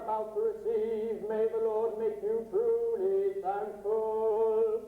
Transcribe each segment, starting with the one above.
about to receive, may the Lord make you truly thankful.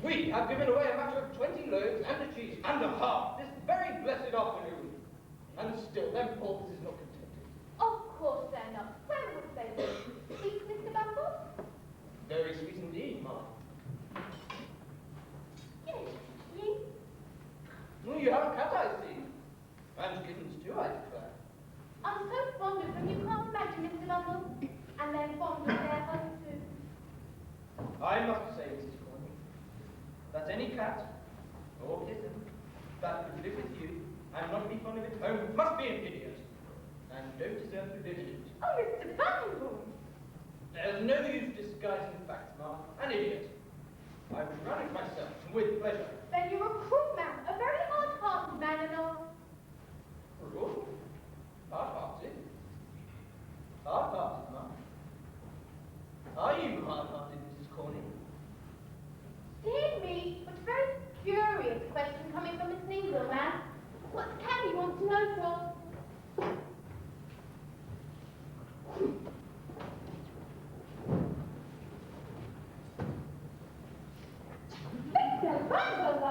We have given away a matter of 20 loaves and a cheese and a half this very blessed afternoon. And still, them paupers is not contented. Of course they're not. Where would they be? Sweet, Mr. Bumble? Very sweet indeed, ma'am. Yes, you? Well, you have a cat, I see. And kittens too, I declare. I'm so fond of them, you can't imagine, Mr. Bumble. And they're fond of their home too. I must say, Mrs. Corney, that any cat or kitten that could live with you and not be fond of its home must be an idiot and don't deserve to live in it. Oh, Mr. Bumble! There's no use disguising facts, ma'am. An idiot. I would run it myself with pleasure. Then you're a cruel man, a very hard-hearted man and all. Cruel? Hard-hearted? Hard-hearted, ma'am. Are you hard-hearted, Mrs. Corney? Dear me, what a very curious question coming from a single man. What can you want to know for? Mr. Bumble!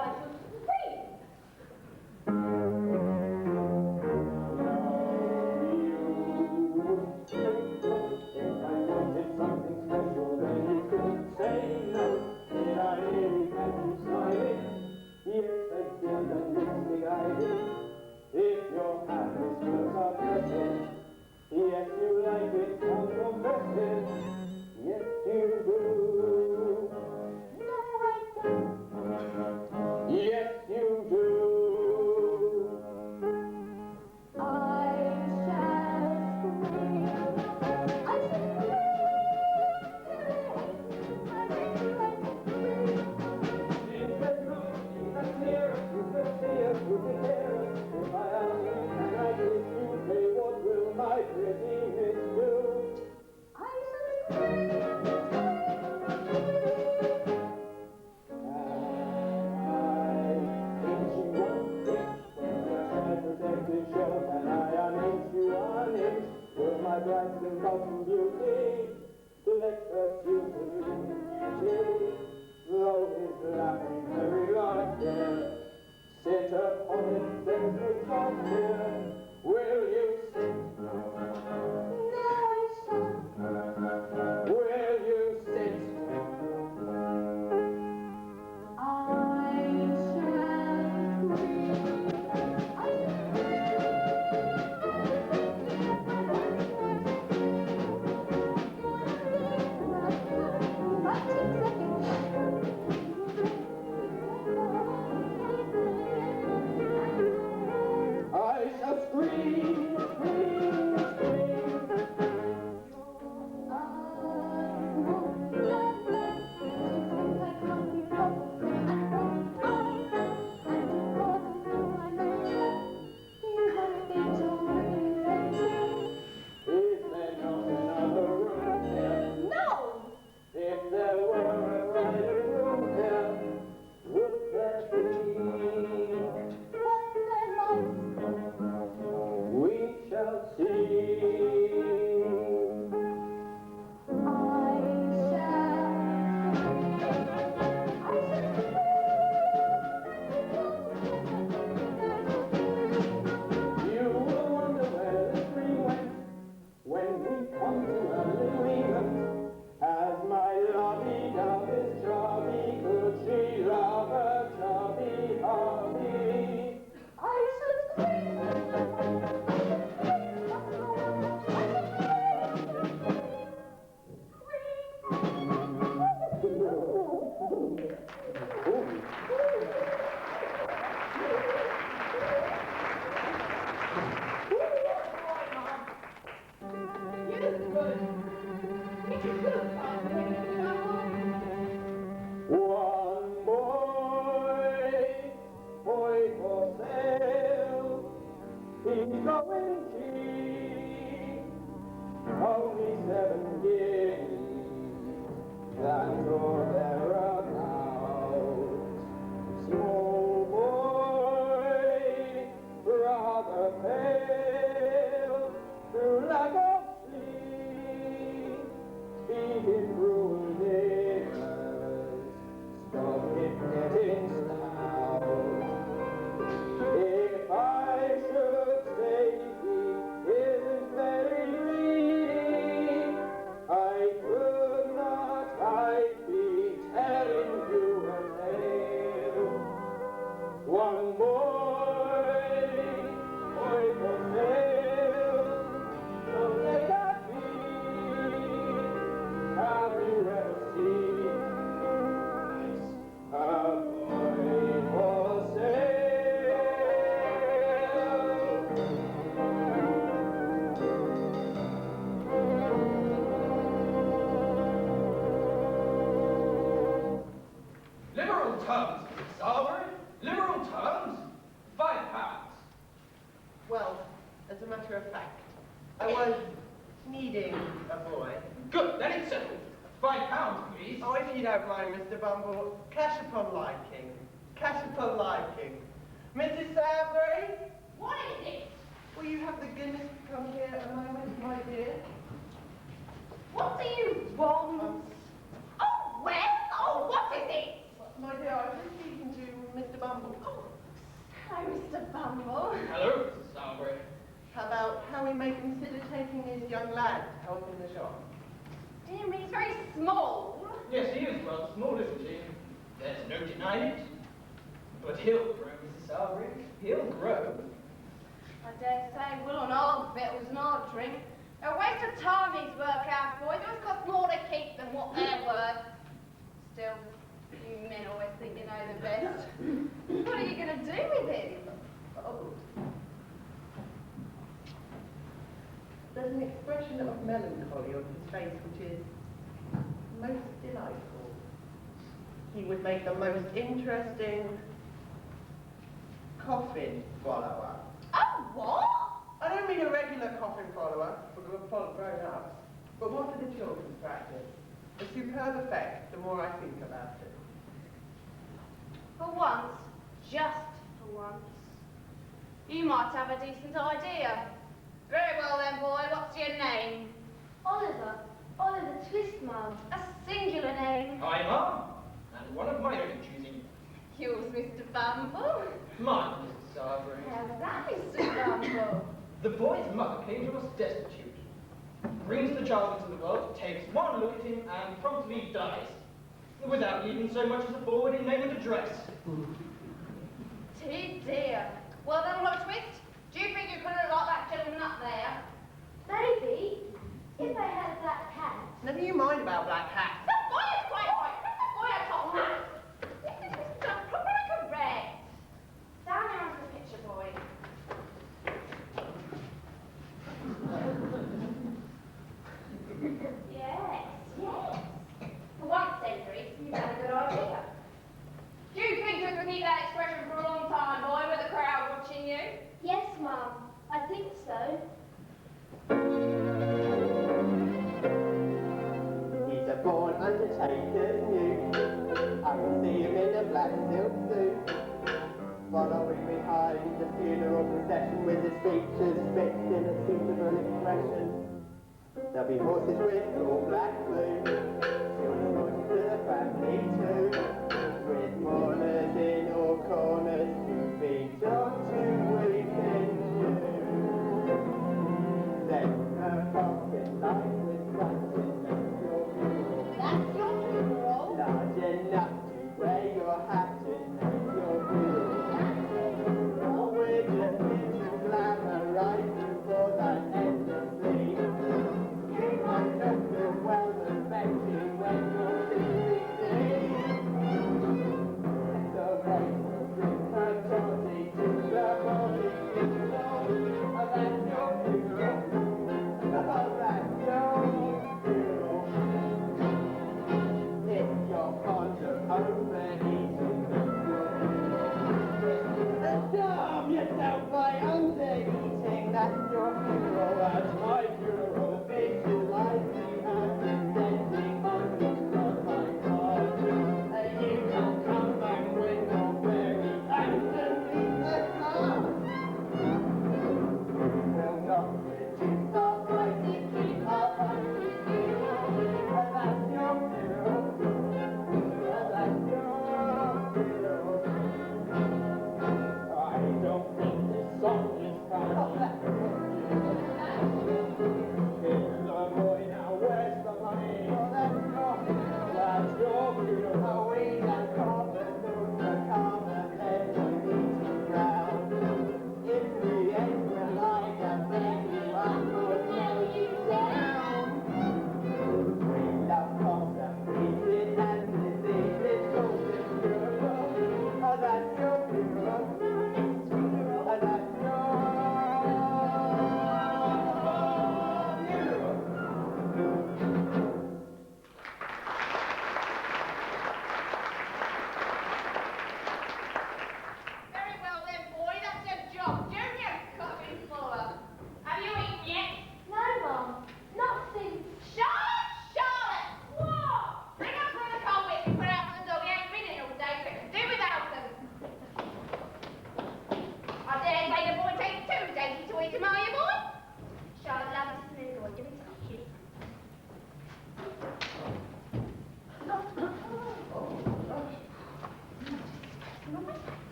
sit upon it, then the top here. Will you sit? No, I shan't. Will you sit? I shall I shall scream, scream, scream. Is there not another room here? No! If there were a brighter room here, would there be? We shall see. You will wonder where the tree went when we come to an agreement. As my lovey-dove is chubby, could she love a chubby hubby? One boy for sale. He's going cheap, only 7 guineas. That's all thereabouts. Small boy, rather pale, through lack of sleep, speaking cruel neighbors, stop it getting stout. If I should say he isn't very greedy, I could not hide be telling you a tale. One boy for sale, so take a peek. Have you ever seen a boy for sale? Liberal terms, Salary. Liberal terms. £5. Well, as a matter of fact, I was needing a boy. Good, then it's settled. £5, please. Oh, if you don't mind, Mr. Bumble, cash upon liking. Cash upon liking. Mrs. Savory, What is it? will you have the goodness to come here a moment, my dear? What do you want? Oh, well, oh, what is it? My dear, I was just speaking to Mr. Bumble. Oh, hello, Mr. Bumble. Hello, Mrs. Salbury. How about how we may consider taking this young lad to help in the shop? Dear me, he's very small. Yes, he is rather small, isn't he? There's no denying it. But he'll grow, Mrs. Salbury. He'll grow. I dare say we'll on our victuals and our drink. A waste of time these workhouse boys. They always cost more to keep than what they're worth. Still, you men always think you know the best. What are you going to do with him? Oh. There's an expression of melancholy on his face which is most delightful. He would make the most interesting coffin follower. Oh, what? I don't mean a regular coffin follower for grown-ups, but one for the children's practice. A superb effect, the more I think about it. For once, just for once, you might have a decent idea. Very well then, boy, what's your name? Oliver. Oliver Twistmile. A singular name. Hi, Mum. And one of my own choosing. Yours, Mr. Bumble. My Mrs. Sarbury. How's that, Mr. Rumble? The boy's mother came to us destitute. Brings the child into the world, takes one look at him, and promptly dies. Without even so much as a forwarded name and address. Dear. Well, that'll have a twist. Do you think you could have locked that gentleman up there? Maybe, if I had a black cat. Never you mind about black cats. The boy is quite right. The boy I told you. This is done properly correct. Down there onto the picture, boy. Yes, yes. For once, Cedric, you've had a good idea. Do you think you can keep that expression for a long time, boy, with the crowd watching you? Yes, Mum, I think so. He's a born undertaker, new. I can see him in a black silk suit, following behind the funeral procession with his features fixed in a suitable expression. There'll be horses with all black blue, children pointing to the family too, with mourners in all corners to be John to weep into. Then a coffin light with luncheon and your funeral. That's your funeral. Large enough to wear your hat and make your funeral. Oh, we're just here to glamorize you for that endlessly. You might not feel well affected when you're 63. So raise the drink and toddy to the body funeral. Oh, that's your funeral. Oh, that's your funeral. If you're fond of overeating, starve yourself by undereating, that's your funeral. That's my funeral. Visualize me as descending on the cross, my God. And you can come back when you're buried underneath the sun. Will not reduce our prices, keep our prices zero. And that's your funeral. And that's your funeral. I don't think this song is kind. Oh, that's your funeral.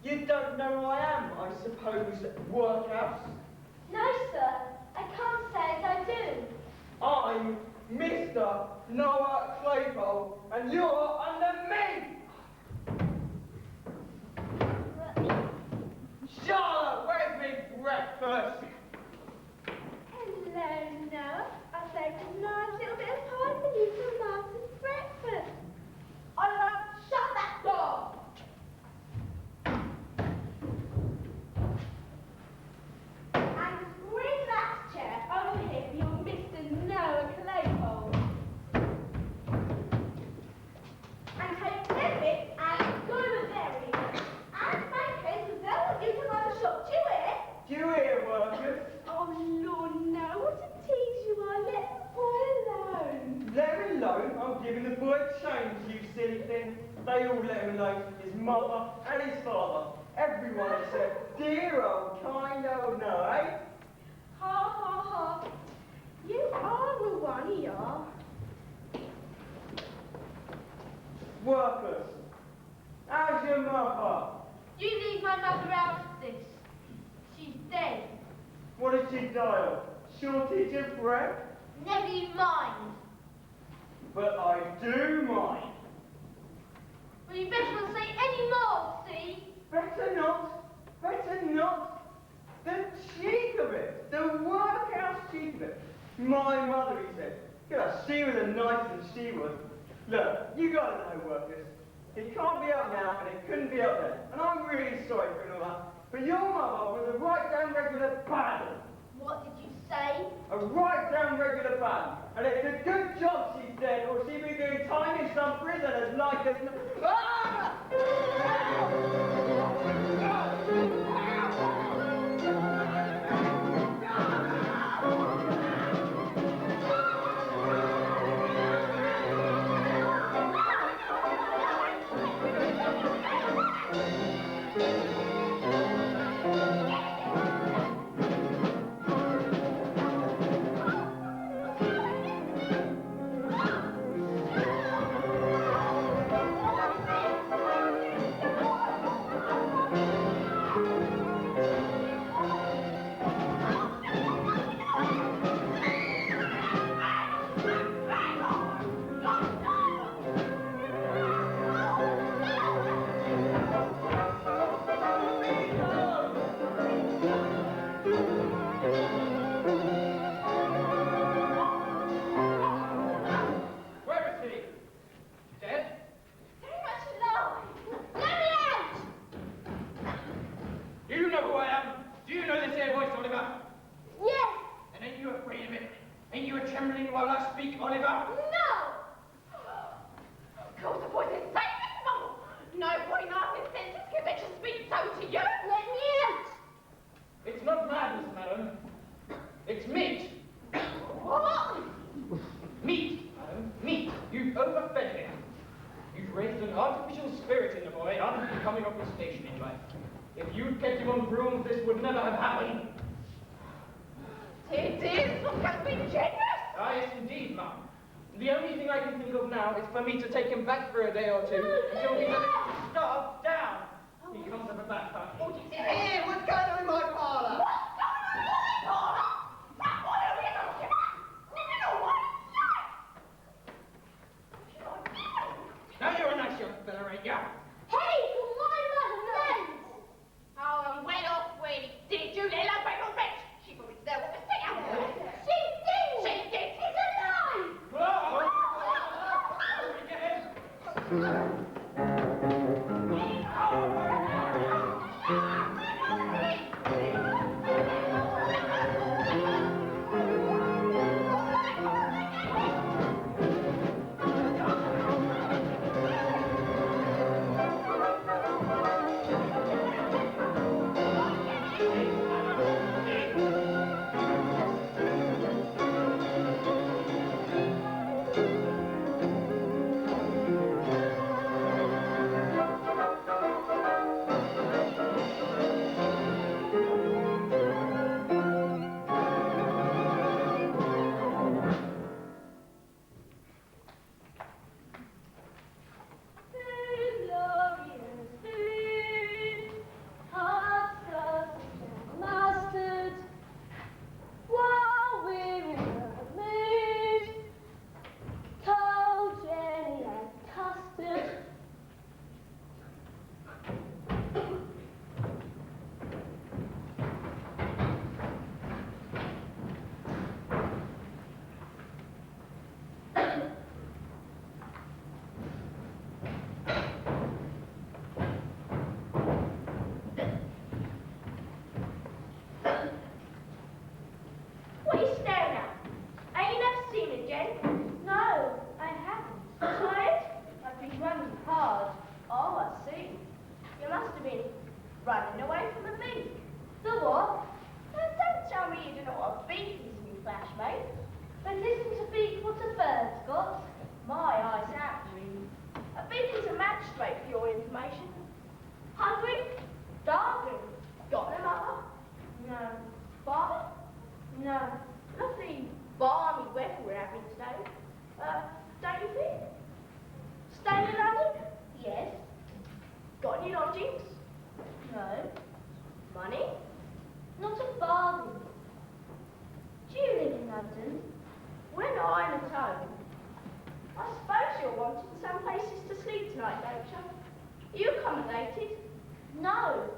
You don't know who I am, I suppose, workhouse. No, sir. I can't say as I do. I'm Mr. Noah Claypole, and you're under me! Charlotte, where's me breakfast? Hello, Noah. I baked a nice little bit of pie for you for Martin's breakfast. Oliver, shut that door! And bring that chair over here for your Mr. Noah Claypole. And take David and go with Derry. And Bankers as well as you to run the shop. Do you hear? Do you hear, workers? Oh, Lord, no. What a tease you are. Let the boy alone. Let him alone? I'm giving the boy a change, you silly thing. They all let him alone. His mother and his father. Everyone except dear old kind old Noah, eh? Ha, ha, ha. You are the one, you are. Workers. How's your mother? You leave my mother out of this. She's dead. What did she die of? Shortage of breath? Never you mind. But I do mind. Well, you better not say any more, see? Better not. Better not. The cheek of it. The workhouse cheek of it. My mother, he said. God, she was a nice one, she was. Look, you gotta know, workers. It can't be up now, and it couldn't be up then. And I'm really sorry for all that. But your mother was a right down regular bad. What did you say? A right down regular bad. And it's a good job she's dead, or she'd be doing time in some prison as like as... Ah! For me to take him back for a day or two until he's starved down. He comes up a backpack. Hey, what's going on in my parlour? What's going on in my parlour? That boy over here don't give up. You know what he's like. Now you're a nice young fella, ain't ya? Hey, my friends. Oh, and went off with did you, little little bitch? She probably there with the thing out there. She did. She did. She's alive. Oh! Oh, been? Running away from a beak. The what? Now, don't tell me you don't know what a beak is, you flash, mate. But listen to beak, what a bird's got. My eyes out, really. A beak is a magistrate for your information. Hungry? Starving? Got no mother? No. Father? No. Lovely balmy weather we're having today. Don't you think? Staying in London? Yes. Got any lodgings? No. Money? Not a bargain. Do you live in London? When I'm at home. I suppose you're wanting some places to sleep tonight, don't you? Are you accommodated? No,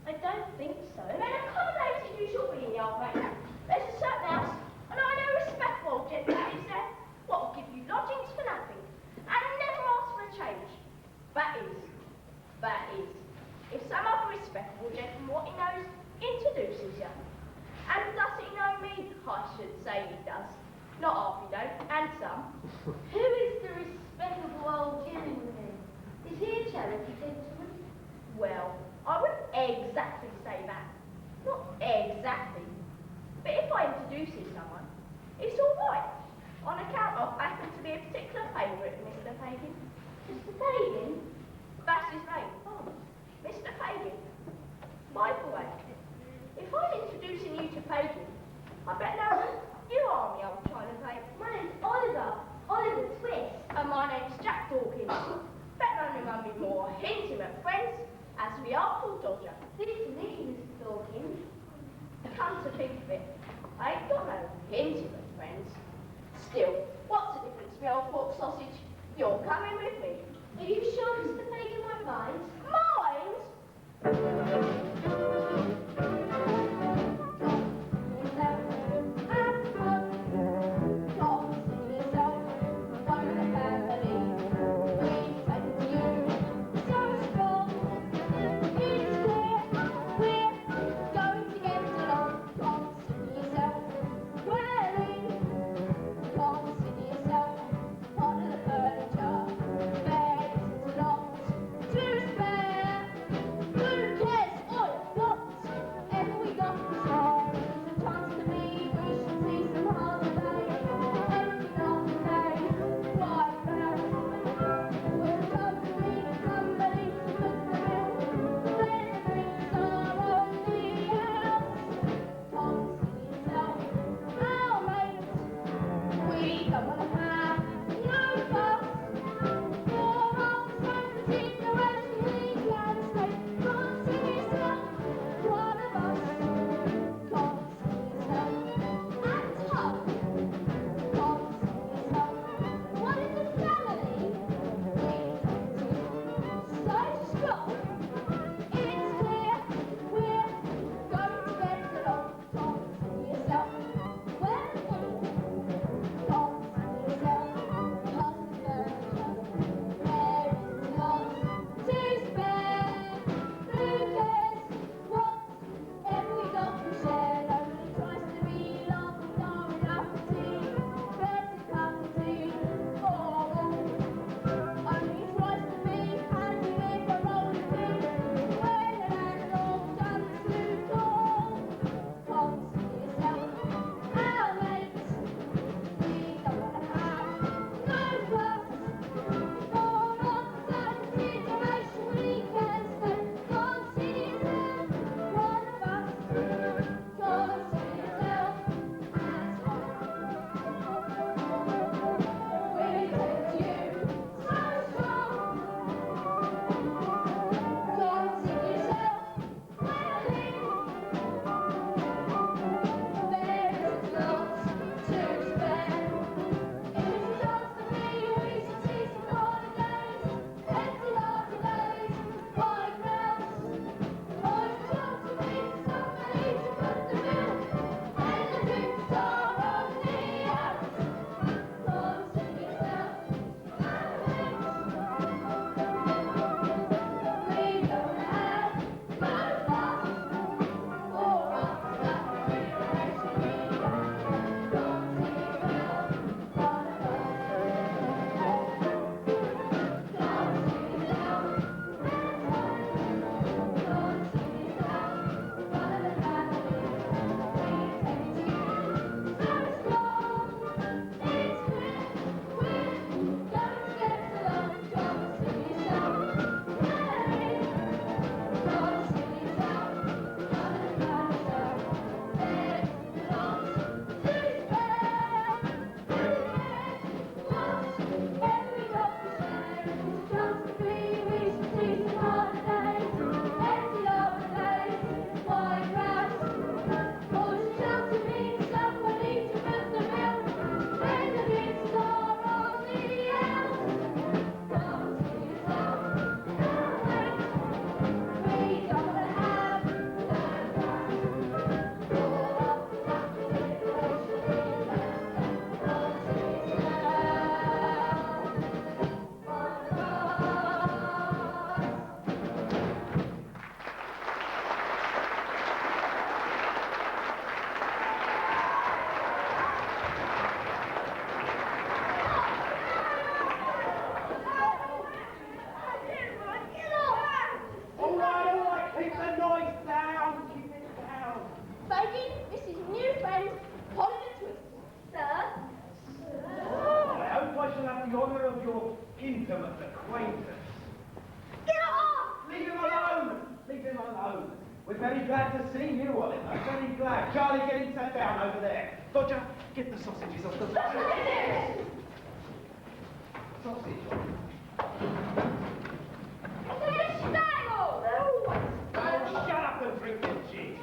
I don't think so. Then accommodated you shall be, old mate. There's a certain house, and I know a respectable gentleman lives there, what will give you lodgings for nothing, and never ask for a change. That is, if some other respectable gentleman what he knows introduces you. And does he know me? I should say he does. Not half he don't, and some. Who is the respectable old gentleman? Is he a charity gentleman? Well, I wouldn't exactly say that. Not exactly. But if I introduce you to someone, it's all right. On account of I happen to be a particular favourite of Mr. Fagin. Mr. Fagin? That's his name. Oh, Mr. Fagin. By the way, if I'm introducing you to Fagin, I bet now you are me I'm trying to play. My name's Oliver. Oliver Twist. And my name's Jack Dawkins. Bet none of them are more intimate friends, as we are Hello. We're very glad to see you, Oliver. Very glad. Charlie, get him sat down over there. Dodger, get the sausages off the fire. Sausage. Oh, shut up and drink your gin.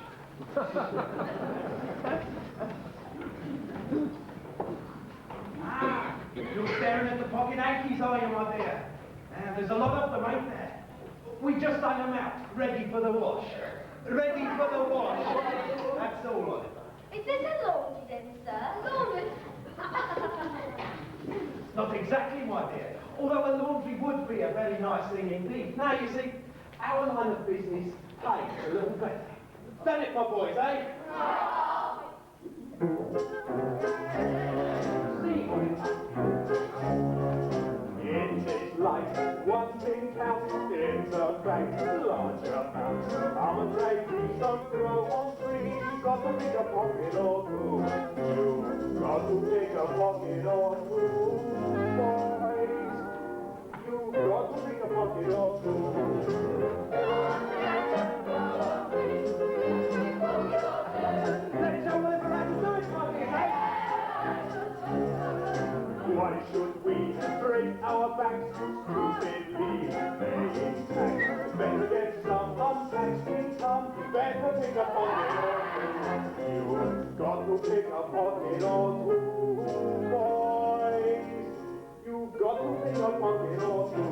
You're staring at the pocket hankies, are you, my dear? There's a lot of them, ain't there? We just hung them out, ready for the wash. Ready for the wash. That's all, Oliver. Is this a laundry then, sir? Laundry? Not exactly, my dear. Although a laundry would be a very nice thing indeed. Now, you see, our line of business pays a little better. Done it, my boys, eh? See, In this life, one thing counts in the bank, large amount. I'm afraid trees don't grow on trees. Got to pick a pocket or two. You got to pick a pocket or two, boys. You got to pick a pocket or two. let's show Oliver how to do it, my dear, eh? Why should we break our backs stupidly paying tax? Better get some untaxed income, better pick a pocket or two. You've got to pick a pocket or two, boys. You've got to pick a pocket or two.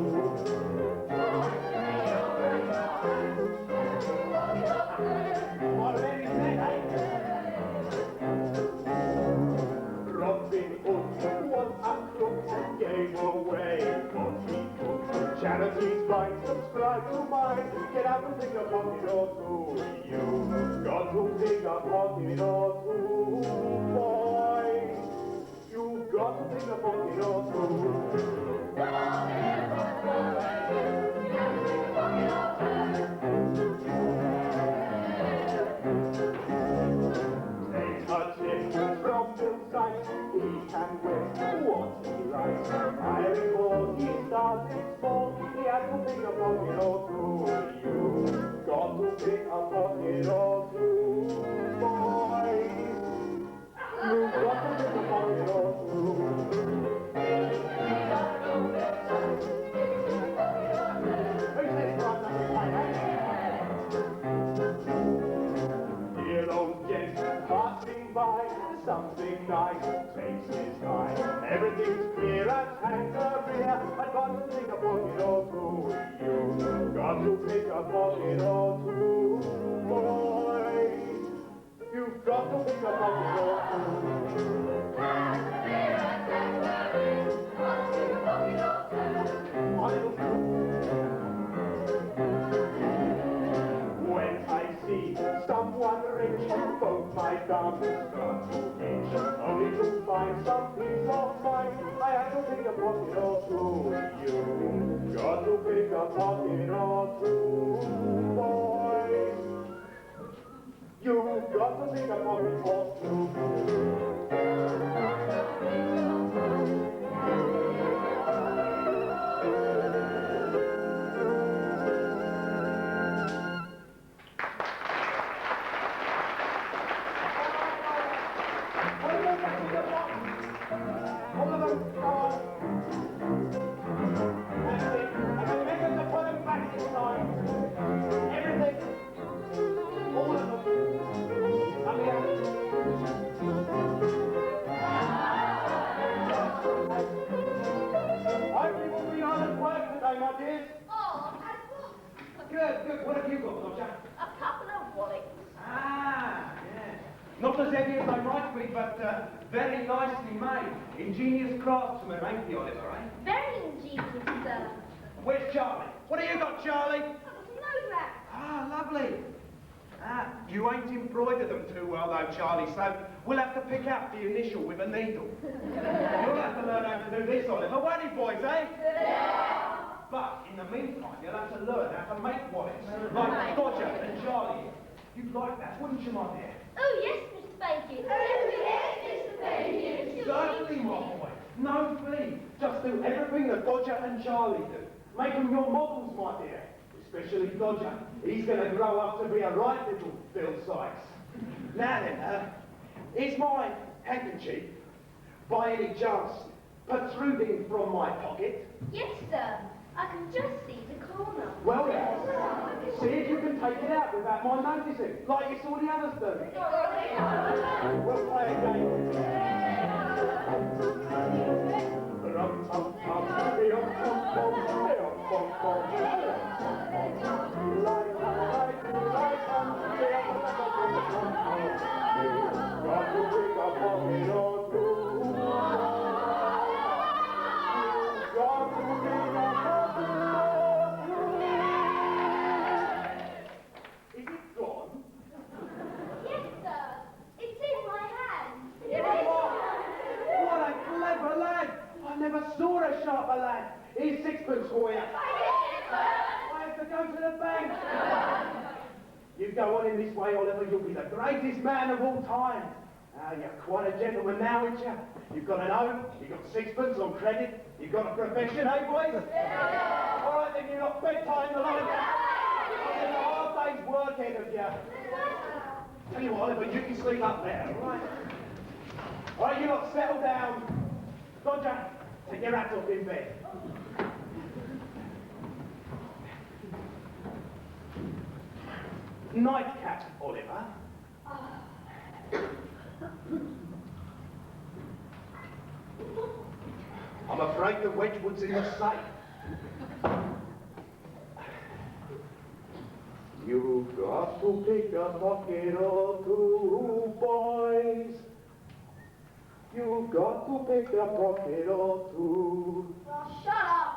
Already said, eh? Robin Hood was a crook and gave away what he could. Charities might subscribe to mine. Get out and pick a pocket or two. You've got to pick a pocket or two, boys. You've got to pick a pocket or two. Take a tip from Bill's side. He can wear what he likes. I recall he started small. He had to pick a pocket or two. You've got to pick a pocket or two, boys. You've got to pick a pocket or two. Dear old gent passing by, something nice takes his time. Everything's clear at hand career. I've got to pick a pocket or two. You've got to pick a pocket or two, boys. You've got to pick a pocket or two. When I see someone rich, both my thumbs start to itch. Only to find some peace of mind, I have to pick a pocket or two. You got to pick a pocket or two, boys. You got to pick a pocket or two. Good. What have you got, Dodger? A couple of wallets. Ah, yeah. Not as heavy as they might be, but very nicely made. Ingenious craftsman, ain't you, Oliver, eh? Very ingenious, sir. Where's Charlie? What have you got, Charlie? No rack. Ah, lovely. Ah, you ain't embroidered them too well, though, Charlie, so we'll have to pick out the initial with a needle. You'll have to learn how to do this, Oliver, won't you, boys, eh? Yeah. But in the meantime, you'll have to learn how to make wallets, like Dodger and Charlie. You'd like that, wouldn't you, my dear? Oh, yes, Mr. Bacon. Oh, yes, Mr. Bacon. Certainly, my boy. No fee. Just do everything that Dodger and Charlie do. Make them your models, my dear. especially Dodger. He's going to grow up to be a right little Bill Sykes. Now then, is my handkerchief, by any chance, protruding from my pocket? Yes, sir. I can just see the corner. Well, yes. See if you can take it out without my noticing, like you saw the others do. We'll play a game. Sharper lad. Here's sixpence for you. I have to go to the bank. You go on in this way, Oliver, you'll be the greatest man of all time. You're quite a gentleman now, aren't you? You've got an home, you've got sixpence on credit, you've got a profession, eh, boys? All right, then you've got bedtime tonight. There's a hard day's work ahead of you. Tell you what, Oliver, you can sleep up there, all right? All right, you lot settle down. Dodger, take your hat off in bed. Nightcap, Oliver. I'm afraid the Wedgwood's in the safe. You've got to pick a pocket or two, boys. You've got to pick a pocket or two. Well, shut up.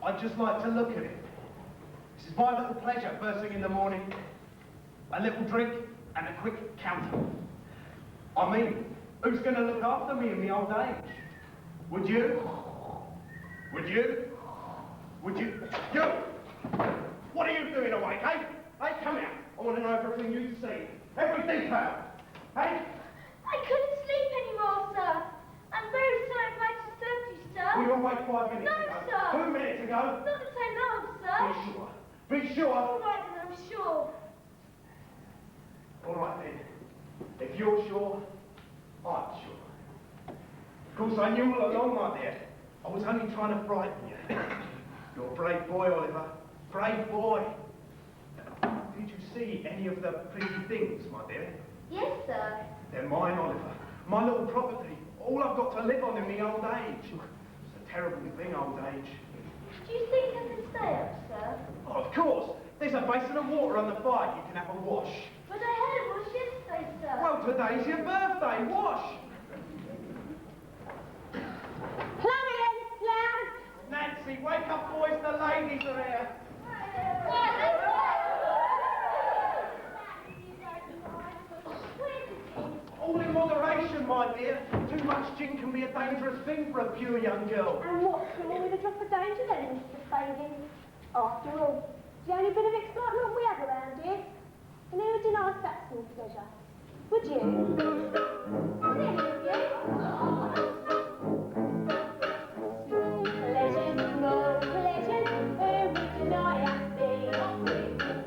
I'd just like to look at it. This is my little pleasure first thing in the morning. A little drink and a quick counter. I mean, who's going to look after me in my old age? Would you? Would you? Would you? You! What are you doing awake, eh? Hey, come here. I want to know everything you see. Every detail. Hey? I couldn't sleep anymore, sir. I'm very sorry if I disturbed you, sir. Were you awake 5 minutes No, ago? sir. 2 minutes ago? Not to say no, sir. Be sure. Be sure. All right, then, I'm sure. All right, then. If you're sure, I'm sure. Of course, I knew all along, my dear. I was only trying to frighten you. You're a brave boy, Oliver. Brave boy. Did you see any of the pretty things, my dear? Yes, sir. They're mine, Oliver. My little property. All I've got to live on in my old age. It's a terrible thing, old age. Do you think I can stay up, sir? Oh, of course. There's a basin of water on the fire. You can have a wash. But I had a wash yesterday, sir. Well, today's your birthday. Wash. Plumbing, lad! Nancy, wake up, boys. The ladies are here. All in moderation, my dear. Too much gin can be a dangerous thing for a pure young girl. And what's wrong with a drop of danger then, Mr. Fagin? After all, it's the only bit of excitement we have around here. And who would deny us that small pleasure? Would you? Would any of you? Pleasures, small pleasures, who would deny us these?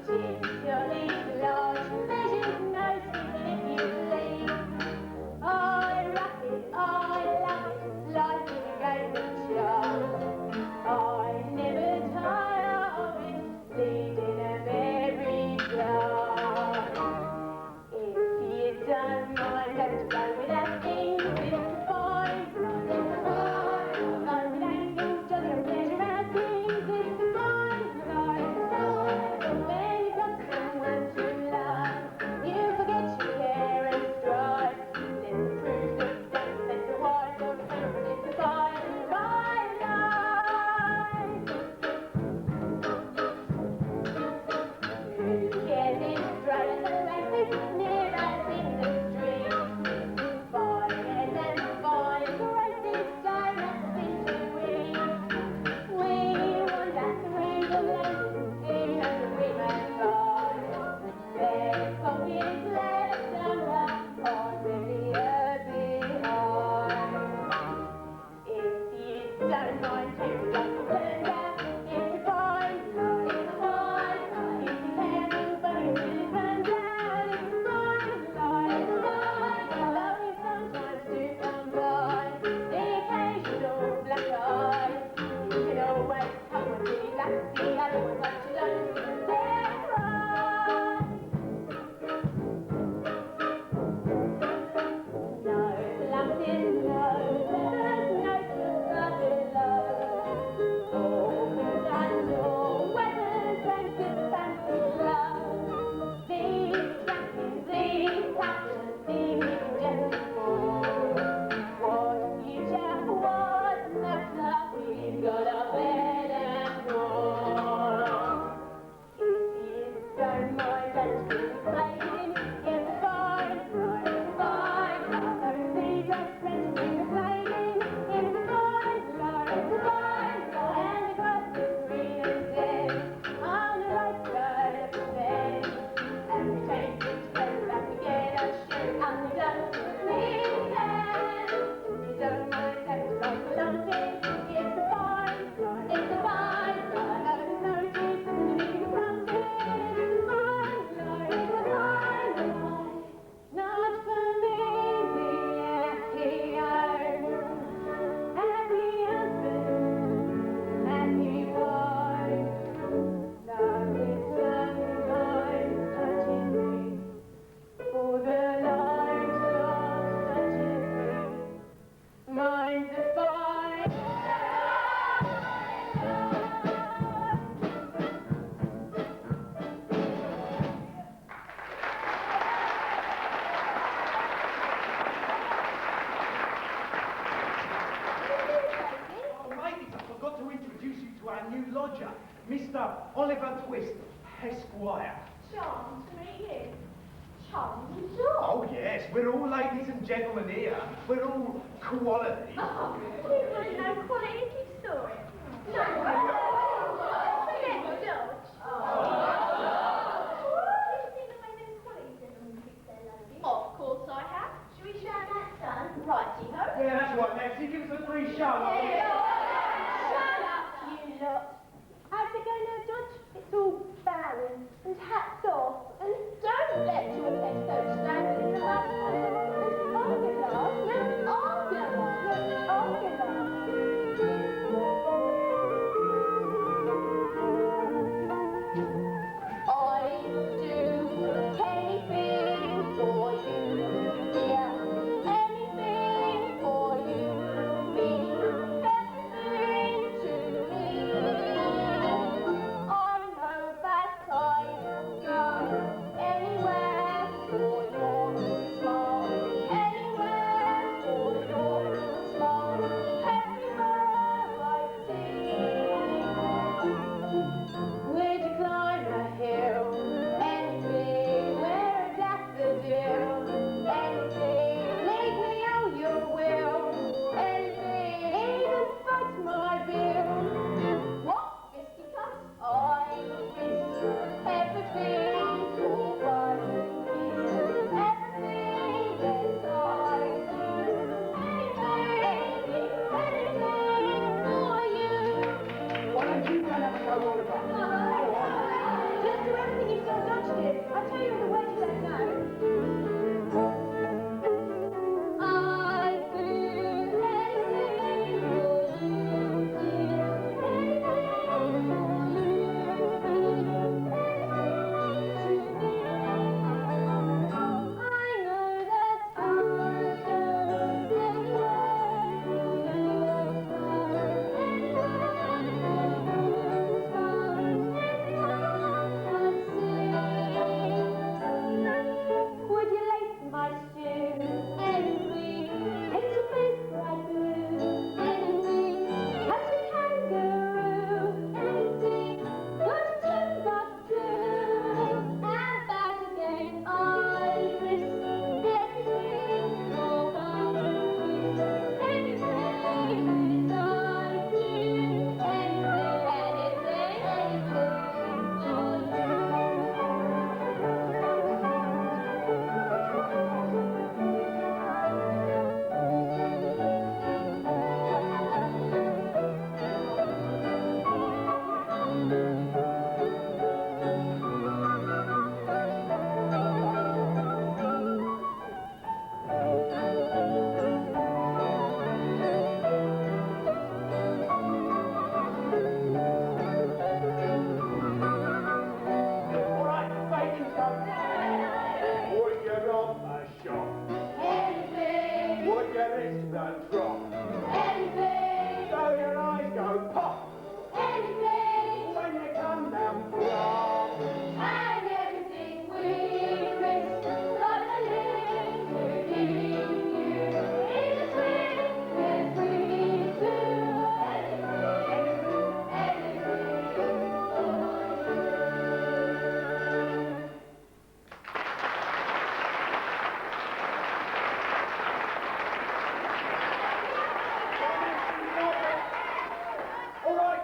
Particularly large measures, no sleeping if you please. I rock it, Don't mind you, just turn down. It's a fine line, it's a fine line. If you can, but you really turn down. It's a fine line, it's a fine line. Love you sometimes to come by. The occasional black eye. You can always come with me, like the other one, but you don't dare cry. No, love is no, there's no trust love below. All good and all weathers and good fancy love. These captains, these gentlemen, what you just want, that's love, we've got a bed and more. If you don't mind, let's keep playing. It's a fine, fine, fine line. See your friends keep playing. It's a fine line, it's a fine line. And the grass is green and dead on the right side of the bed. And we change it, turn back again and shoot. And we don't leave hand. You don't mind, let's rock the dancing. It's a fine line, it's a fine line. And no teeth in the need of dancing. It's a fine line, it's a fine line. Not for me, happy home, happy husband, happy wife. Love is sometimes touching me, for the light starts touching me. Mine's a fine line. Oh, ladies, I forgot to introduce you to our new lodger, Mr. Oliver Twist, Esquire. Charmed to meet you. Charmed and sure. Oh, yes, we're all ladies and gentlemen here. We're all quality. Oh, we wouldn't know quality if you saw it. No, forget the George. Have you seen the way them quality gentlemen fix their ladies? Of course I have. Shall we show that, son? Righty-ho. Yeah, that's right, Nancy. Give us a free show. Shut up, you lot. How's it going now, George? It's all bowing and hats off. And don't let your legs go standing in the mud. Argula, no, Argula, no, Argula. I do anything for you, dear. Anything for you, mean everything to me. I know that I go anywhere for your smile.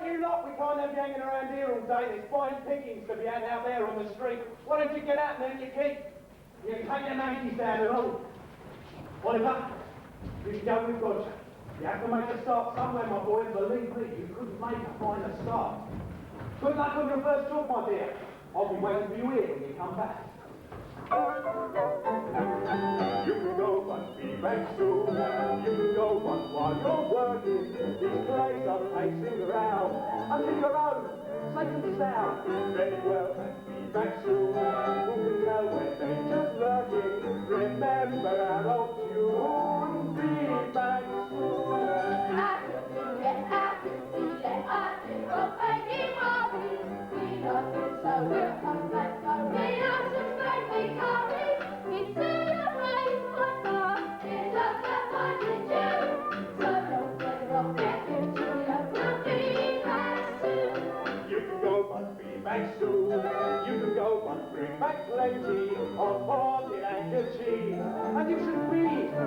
you lot, we can't have you hanging around here all day. There's fine pickings to be had out there on the street. Why don't you get out and earn your keep? You can take your monkeys down and all. Oliver, you go with Roger. You have to make a start somewhere, my boy, and believe me, you couldn't make a finer start. Good luck on your first job, my dear. I'll be waiting for you here when you come back. You can go but be back soon. You can go but while you're working, these plays are pacing around until you're home, safe and sound. Very well, and be back soon. Who can tell when they're just lurking? Remember our old tune. Be back soon. Back soon. You can go but bring back plenty of potted handkerchief. And you should be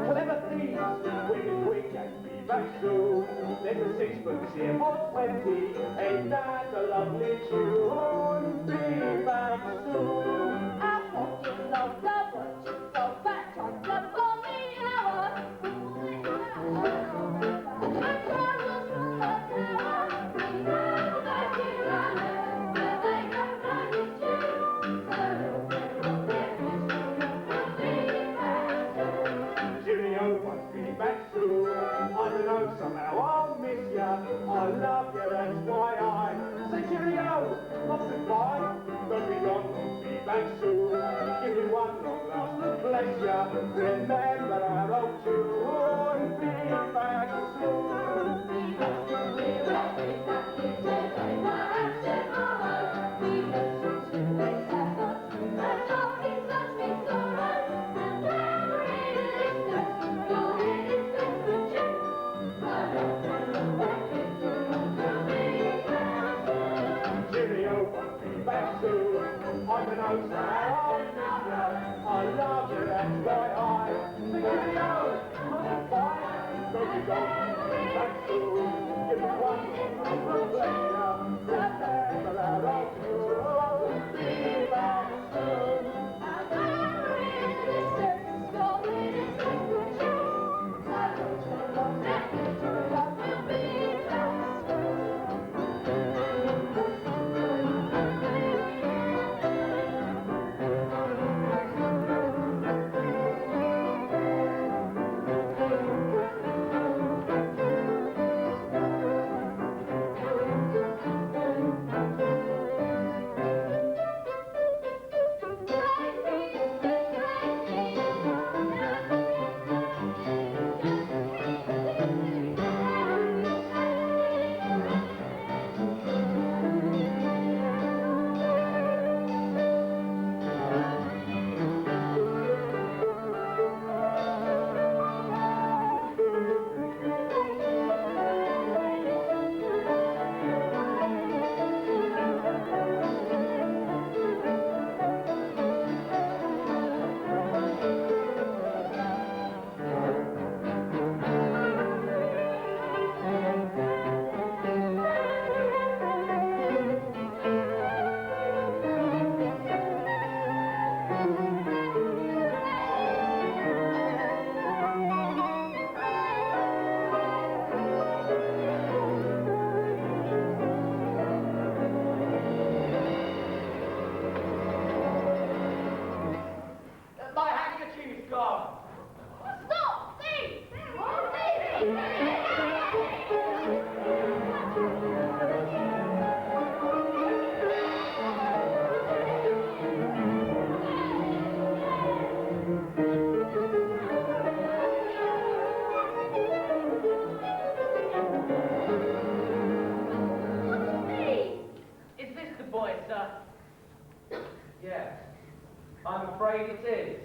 clever thieves. Quick and quick and be back soon. There's a sixpence here for 20. Ain't that a lovely tune? Be back soon. I fucking love the watch, so back on the funny hour. My troubles from the tower, we know that you run it. Cheerio, won't be back soon. I don't know, somehow I'll miss ya. I love you, that's why I say cheerio, not goodbye. Don't be gone, won't be back soon. Give you one long last bless ya. Remember our old tune. Be back soon. Back soon, I don't know, so I love you, that's why I say cheerio, goodbye, don't be gone, back soon, give me one more pleasure, remember our old tune, be back soon. I'm afraid it is.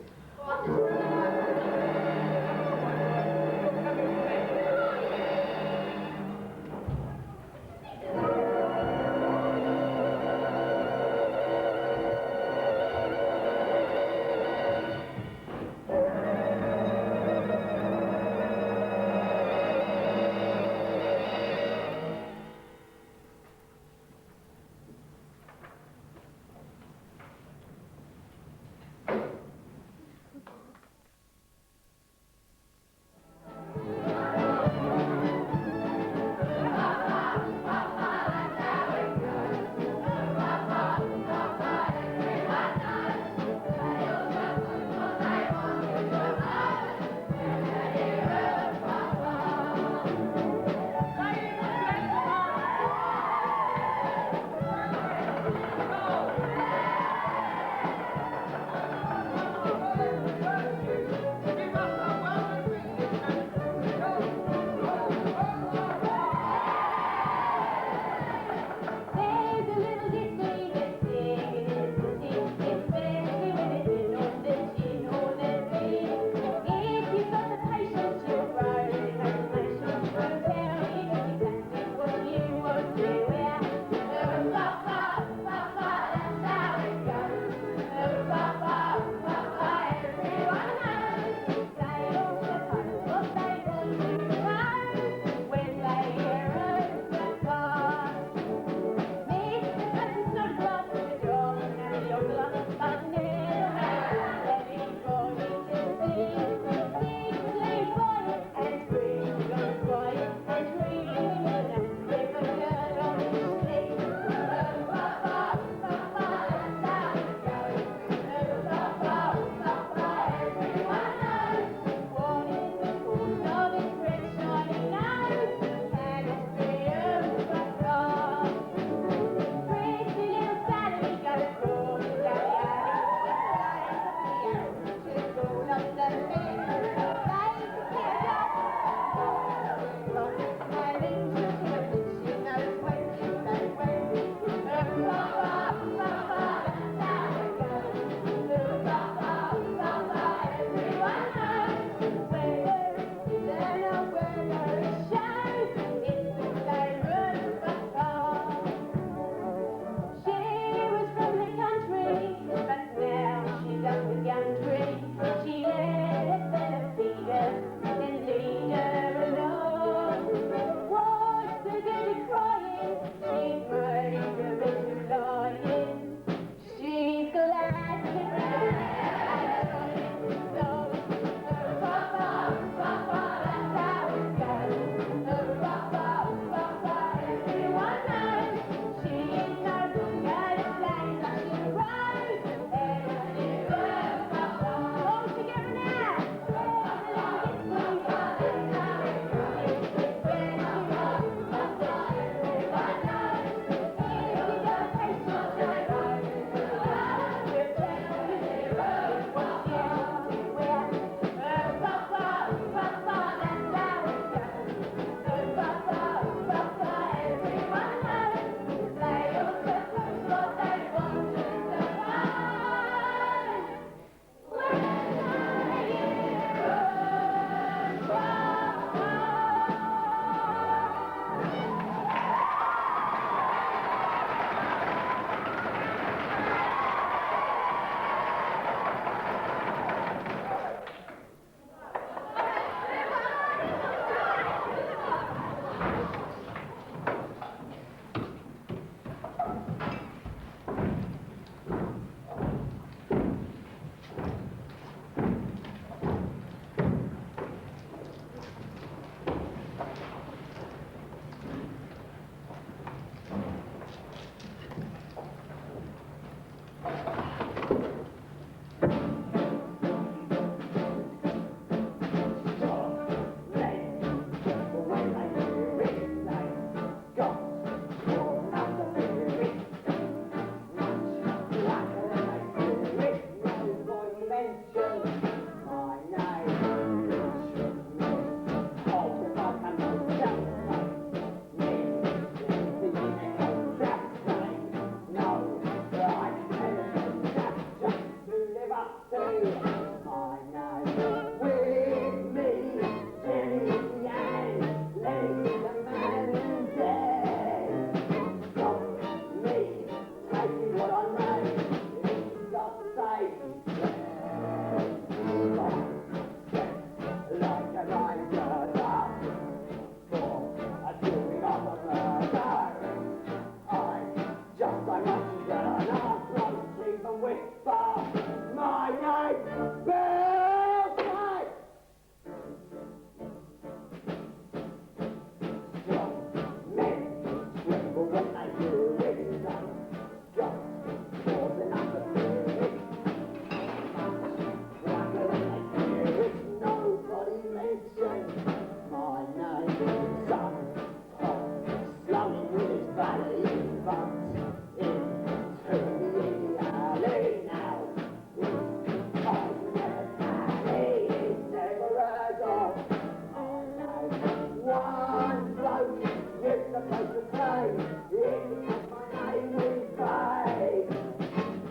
take the plane. It's because my name is Bay.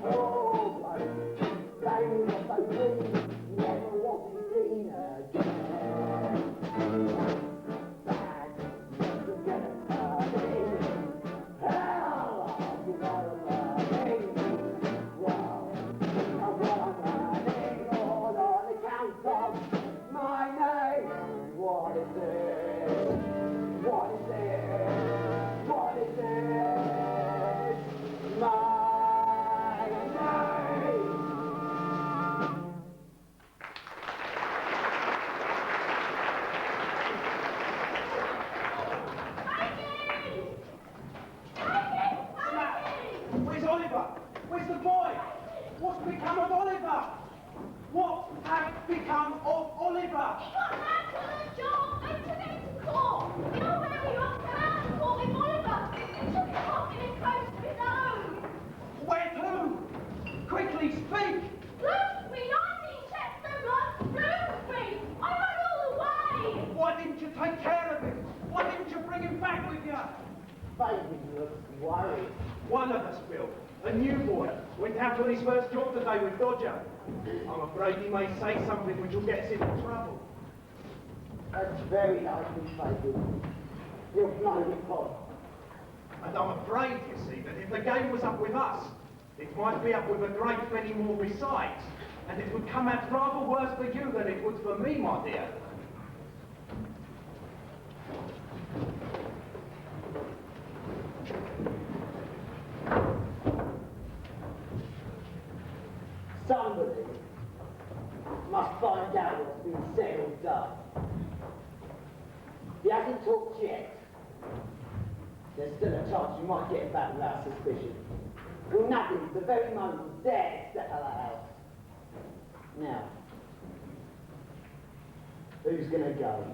Oh, bloody Bay was so green, never was he seen again. Bad, never get a turning. Hell, you got a learning. Well, I'm learning all on account of my name. What is it? What is it? What is it? My name. Where's Oliver? Where's the boy? What's become of Oliver? What has become of Oliver? He got back to the job. They took him to court. You know where he was? Come out to court with Oliver. They took him off in his coast of his own. Where to? Quickly speak! Bloomsbury, I'm in Chepstow, Bloomsbury. I run all the way. Why didn't you take care of him? Why didn't you bring him back with you? Baby looks worried. One of us, Bill, a new boy, went out on his first job today with Dodger. I'm afraid he may say something which will get us into trouble. That's very likely, baby. You'll blow the pot. And I'm afraid, you see, that if the game was up with us, it might be up with a great many more besides. And it would come out rather worse for you than it would for me, my dear. Somebody must find out what's been said or done. He hasn't talked yet. There's still a chance you might get him back without suspicion. We'll nab him the very moment he dares step out of the house. Now, who's gonna go?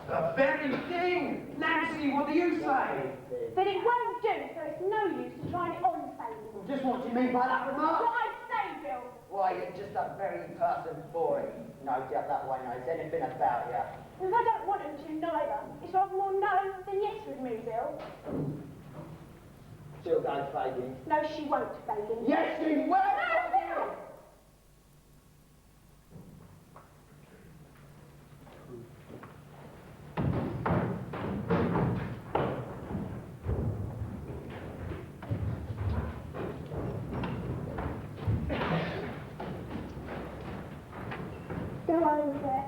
The very thing! Nancy, what do you say? But it won't do, so it's no use to trying it on Sally. Just what do you mean by that remark? What I say, Bill. Why, you're just a very person boy. No doubt that one knows anything about you. If I don't want him to, neither. It's rather more no than yes with me, Bill. She'll go Fagin. No, she won't, Fagin. Yes, she will! No, Bill! Go over there.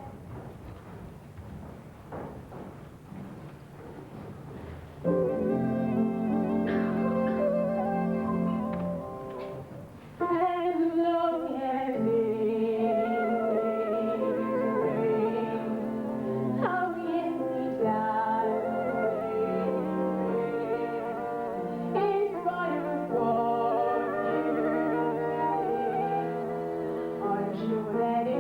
As long as it rains, oh yes, we die. In spite of fortune, I'm sure that it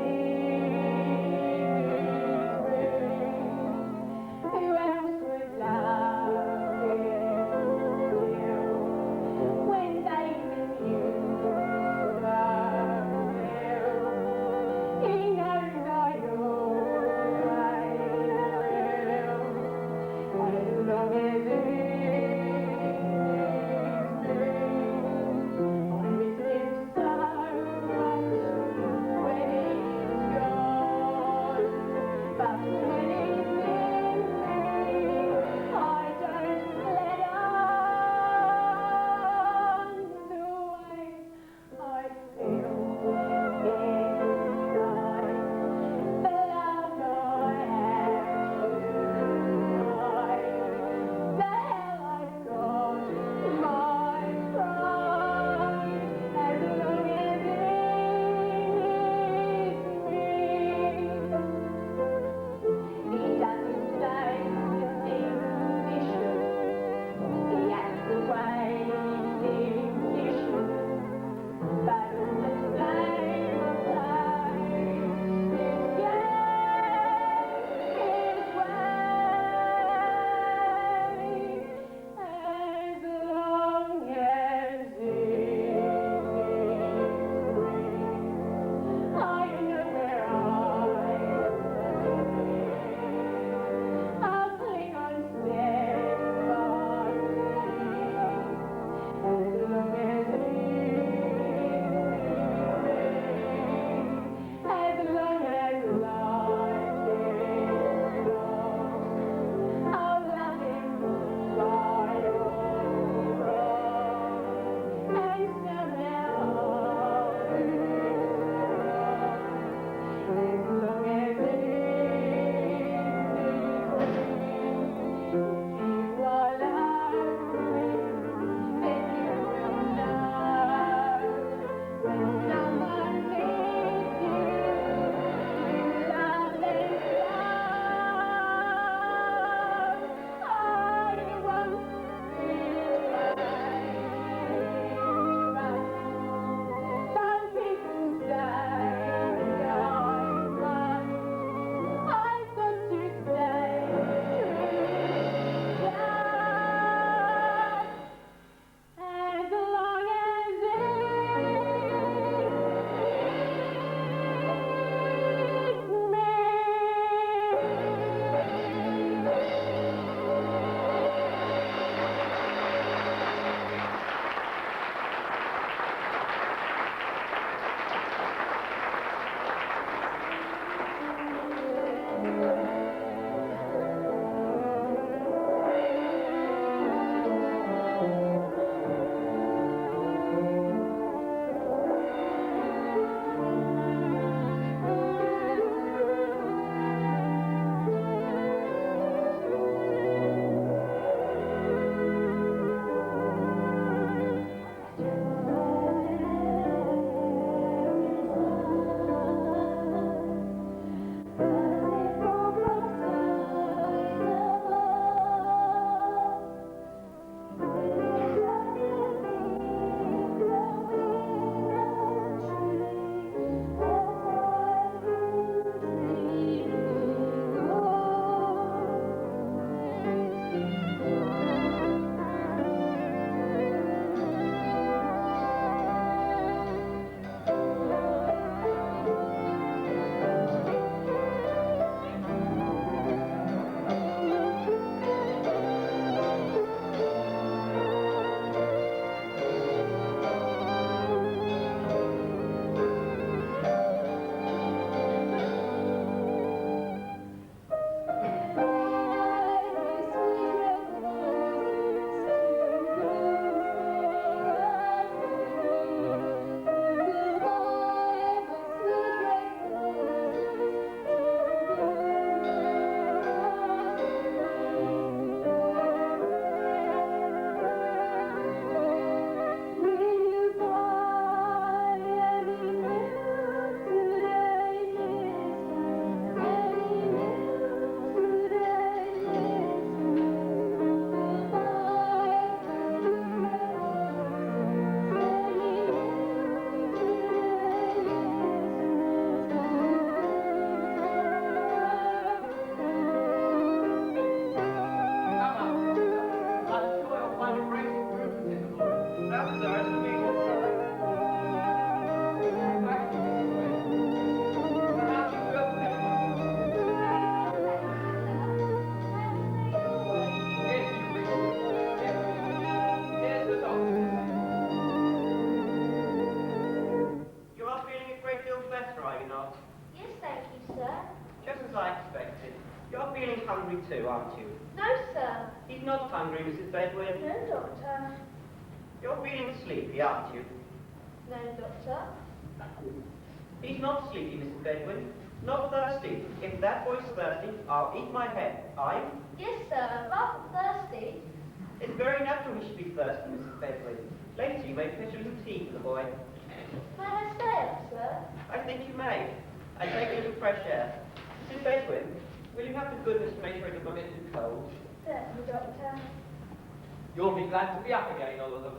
too, aren't you? No, sir. He's not hungry, Mrs. Bedwin. No, Doctor. You're feeling sleepy, aren't you? No, Doctor. He's not sleepy, Mrs. Bedwin. Not thirsty. If that boy's thirsty, I'll eat my head. Yes, sir. Rather thirsty. It's very natural he should be thirsty, Mrs. Bedwin. Later, you may fetch a little tea for the boy. May I stay up, sir? I think you may. And take a little fresh air. Mrs. Bedwin, will you have the goodness to make sure it does not get too cold? Certainly, Doctor. You'll be glad to be up again, all of them.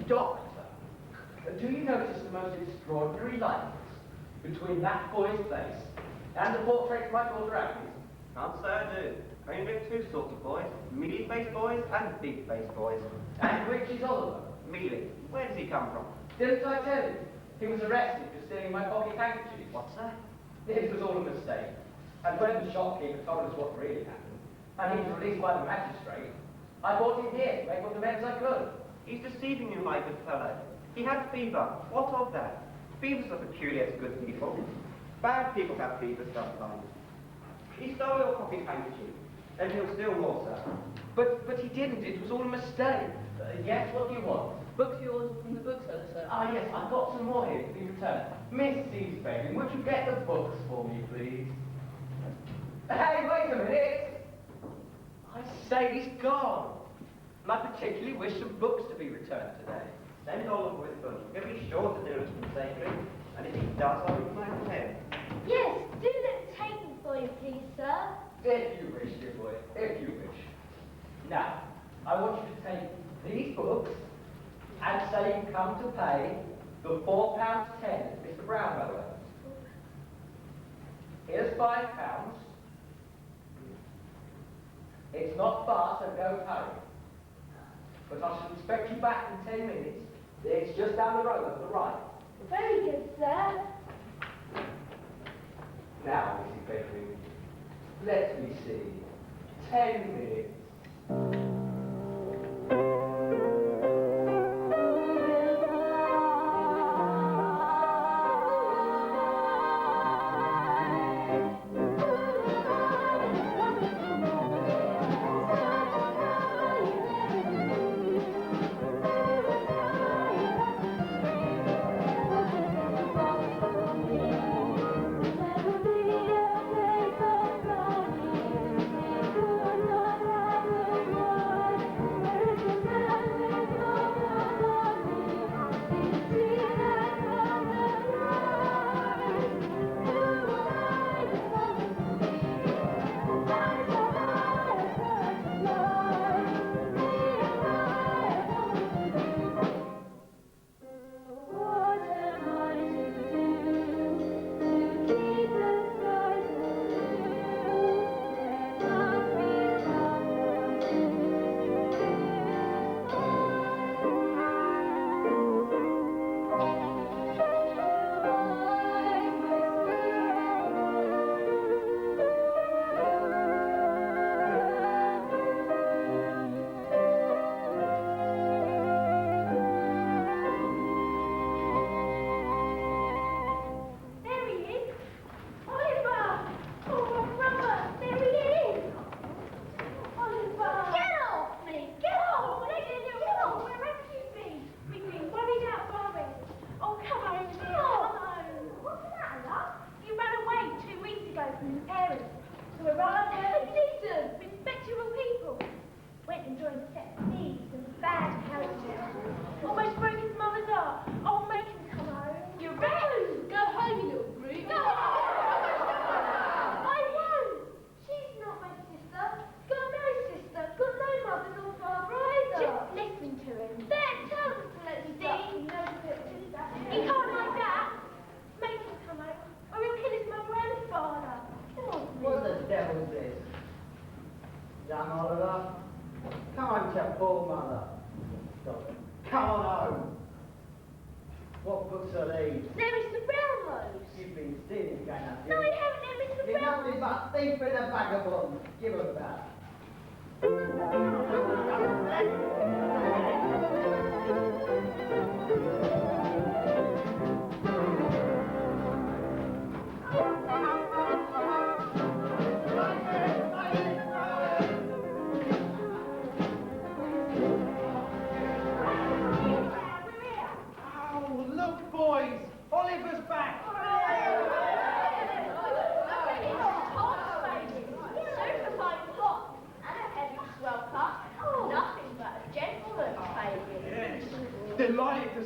Doctor, do you notice the most extraordinary likeness between that boy's face and the portrait my daughter Agnes? Can't say I do. I only know two sorts of boys. Mealy-faced boys and big-faced boys. And which is Oliver? Mealy. Where does he come from? Didn't I tell you? He was arrested for stealing my pocket handkerchief. What's that? It was all a mistake. And when the shopkeeper told us what really happened, and he was released by the magistrate, I brought him here to make what amends I could. He's deceiving you, my good fellow. He had fever. What of that? Fevers are peculiar to good people. Bad people have fevers sometimes. He stole your pocket handkerchief, and he'll steal more, sir. But he didn't. It was all a mistake. Yes, what do you want? Books you ordered from the bookseller, sir. Ah, yes, I've got some more here to be returned. Mrs. Bailey, would you get the books for me, please? Hey, wait a minute! I say he's gone. And I particularly wish some books to be returned today. Send Oliver with them. He'll be sure to do it safely. And if he does, I'll be my head. Yes, do let me take them for you, please, sir. If you wish, dear boy, if you wish. Now, I want you to take these books and say you come to pay the £4.10 Mr. Brown owes. Here's £5. It's not far, so don't hurry. But I shall expect you back in 10 minutes. It's just down the road on the right. Very good, sir. Now, Mrs. Bedwin, let me see. 10 minutes.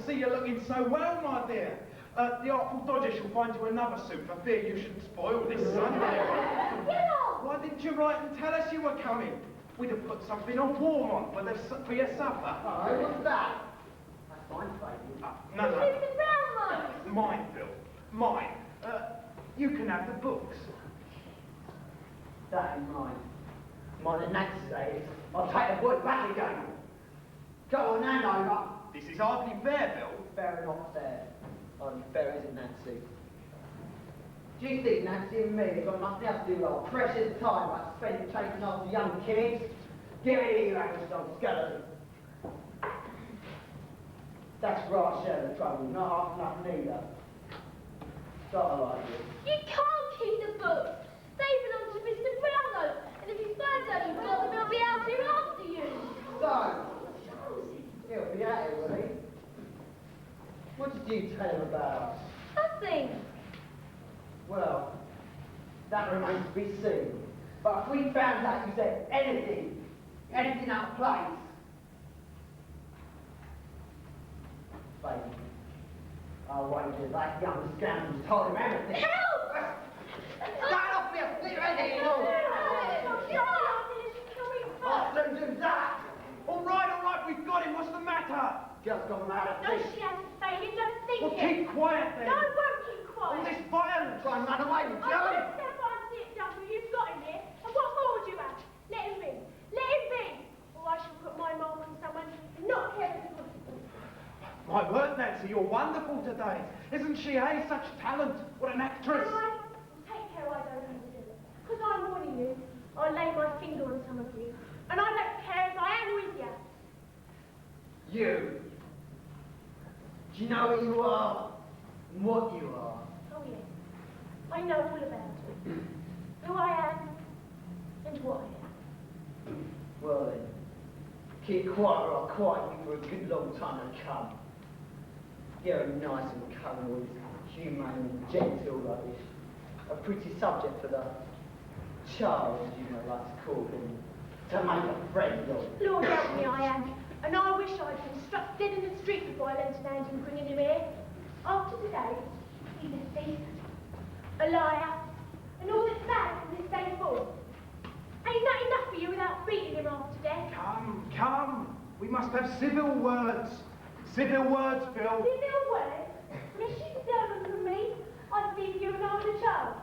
see you looking so well, my dear. The Artful Dodger shall find you another suit. For fear you should spoil this Sunday. Why didn't you write and tell us you were coming? We'd have put something on warm on for your supper. Oh, what's that? That's mine, baby. No. It's the brown one. Mine, Bill. Mine. You can have the books. That is mine. Mine and Nancy's, that is. I'll take the boy back again. Go on, hand over. This is hardly fair, Bill. Fair or not fair. Only fair isn't Nancy. Do you think Nancy and me have got nothing else to do with our precious time like spending chasing after young kids? Give it here, you Anglo skeleton. That's right, share the trouble, not half enough neither. Start like this. You can't keep the books. They belong to Mr. Brownlow, and if he finds out you've got them, he'll be out here after you. So, he'll be at it, will he? What did you tell him about us? Nothing. Well, that remains to be seen. But if we found out you said anything out of place, baby, I'll wager that young scoundrel told him everything. Help! Start off me a fear anything, you know. I'll soon do that. All right, we've got him. What's the matter? Just got mad at No, me. she hasn't, baby. Don't think Well, it. keep quiet then. No, I won't keep All quiet. this violence. Try and run away with I Joey. won't step on it, Duffy. You've got him here. And what more would you have? Let him be. Let him be. Or I shall put my mark on someone and not care if it's possible. My word, Nancy, you're wonderful today. Isn't she, eh? Such talent. What an actress. And I take care I don't overdo it. Because I'm warning you, I'll lay my finger on some of you. And I don't care if I am with you. You. Do you know who you are and what you are? Oh, yes. I know all about it. Who I am and what I am. Well then, keep quiet or I'll quiet you for a good long time to come. You're nice and coming, all this humane and gentle rubbish. A pretty subject for the child, as you might like to call him, to make a friend of. Lord help me, I am. And I wish I'd been struck dead in the street before I lent an hand in bringing him here. After today, he's a thief, a liar, and all that's bad from this day forth. Ain't that enough for you without beating him after death? Come. We must have civil words. Civil words, Bill. Civil words? Unless you deserve them from me, I'd leave you alone with a child.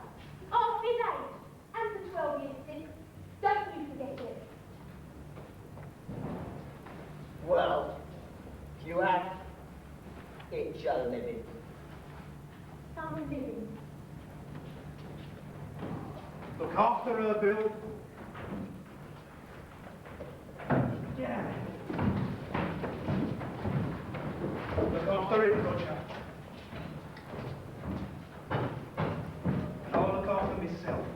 Half his age, and for 12 years since. Don't you forget it. Well, you have, it's your living. Some living. Look after her, Bill. Yeah. Look after him, Roger. And I'll look after myself.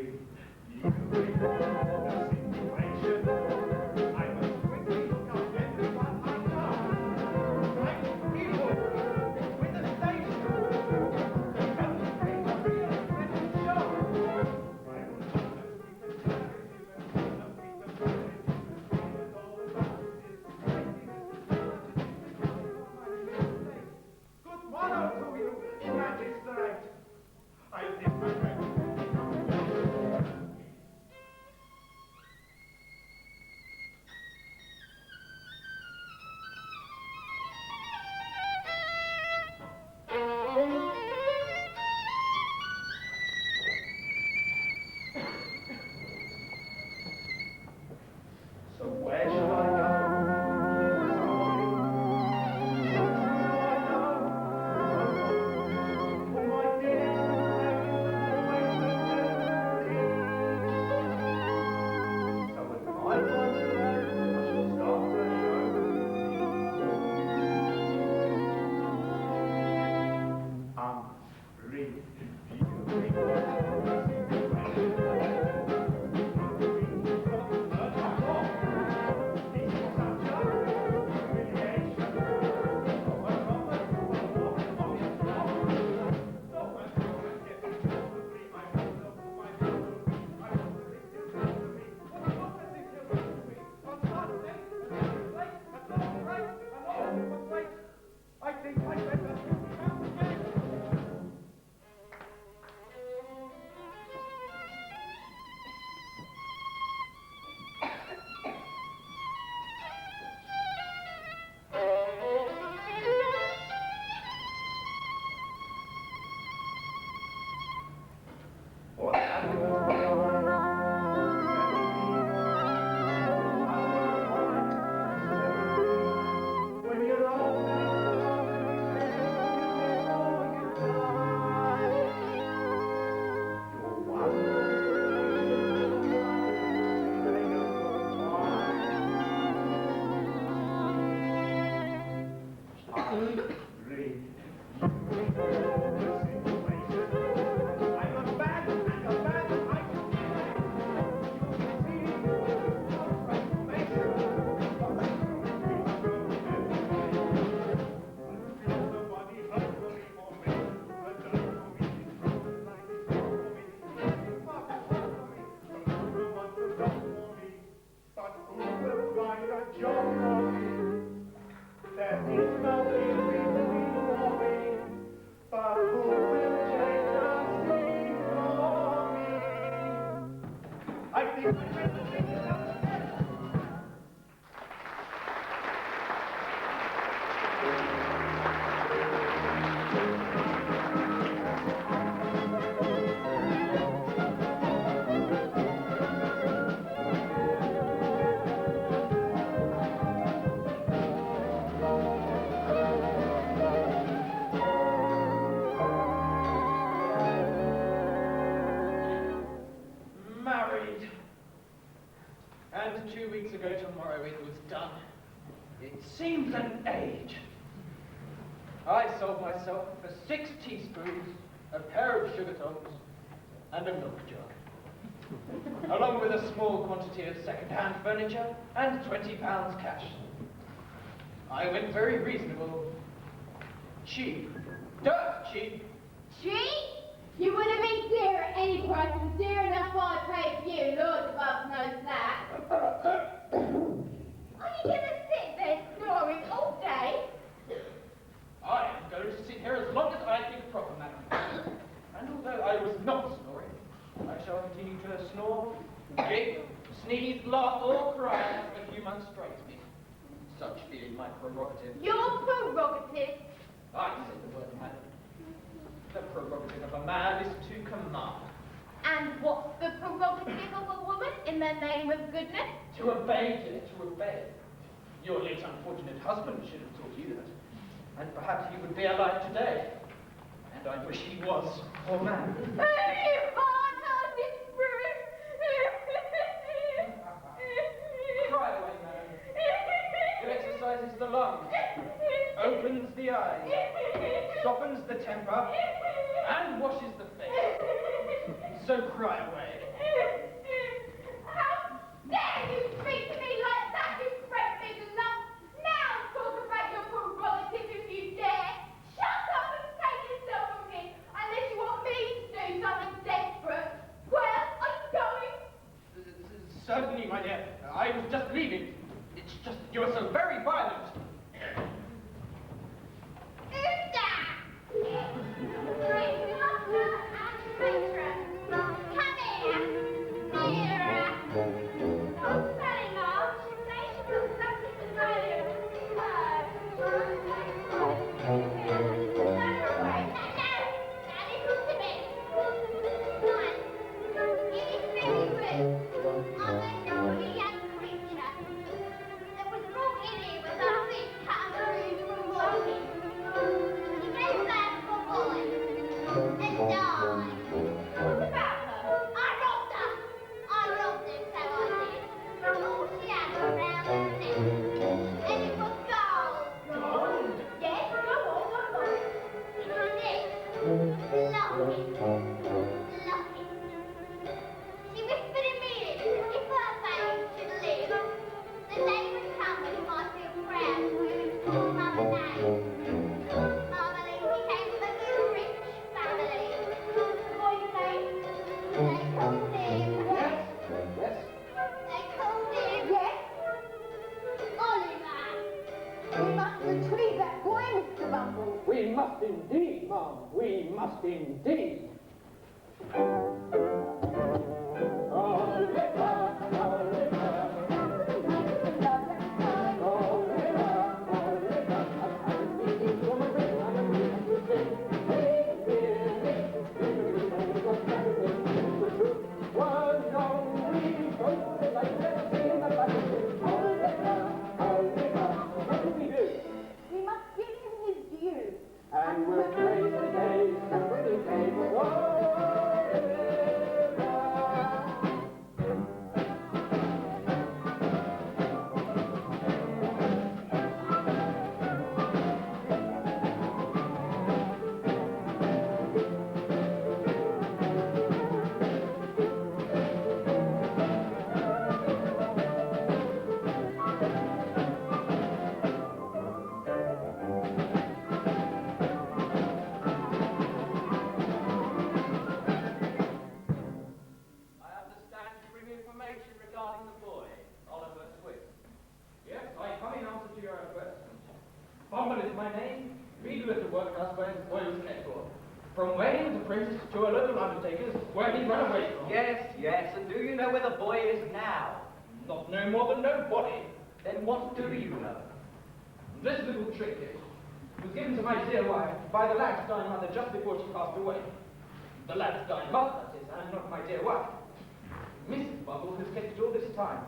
read. You recall the situation. I must quickly look up everyone I know. Right people with the station. The government made a real friendly show. I will not speak the terrorism, not speak the terrorism, and all the boxes. Good morrow to you, magistrate. I think my friend. So where shall I go? For my dearest friend, always so when I find a way, I shall start turning over. I'm free. I think I better What when you're old But who will find a job for me? There is no easy for me. But who will take the seat for me? I think I better take it up. Married. And 2 weeks ago tomorrow it was done. It seems an age. I sold myself for 6 teaspoons, a pair of sugar tongs, and a milk jug. Along with a small quantity of second-hand furniture and £20 cash. I went very reasonable. Cheap. Dirt cheap. Cheap? You would have been dear at any price, and dear enough I'd pay for you, Lord above knows that. Are you going to sit there snoring all day? I am going to sit here as long as I think proper, madam. And although I was not snoring, I shall continue to snore, giggle, sneeze, laugh, or cry as the human strikes me. Such being my prerogative. Your prerogative? I say the word, madam. The prerogative of a man is to command. And what's the prerogative of a woman in the name of goodness? To obey, dear, to obey. Your late unfortunate husband should have taught you that. And perhaps he would be alive today. And I wish he was, poor man. Cry away, madam. It exercises the lungs, opens the eyes, softens the temper, and washes the face. So cry away. my dear. I was just leaving. It's just that you are so very violent. Who's that? Great master and patron. Come here. Nearer. Not very much. They should look something to know. We must indeed, Mum. We must indeed. And we'll praise the days that we gave Bumble is my name. Reader at the workhouse where the boy was cared for. From where he was apprenticed to a local undertaker's where he ran away from. Yes, yes, and do you know where the boy is now? Not no more than nobody. Then what do you know? This little trinket was given to my dear wife by the lad's dying mother just before she passed away. The lad's dying mother, that is, and not my dear wife. Mrs. Bumble has kept it all this time.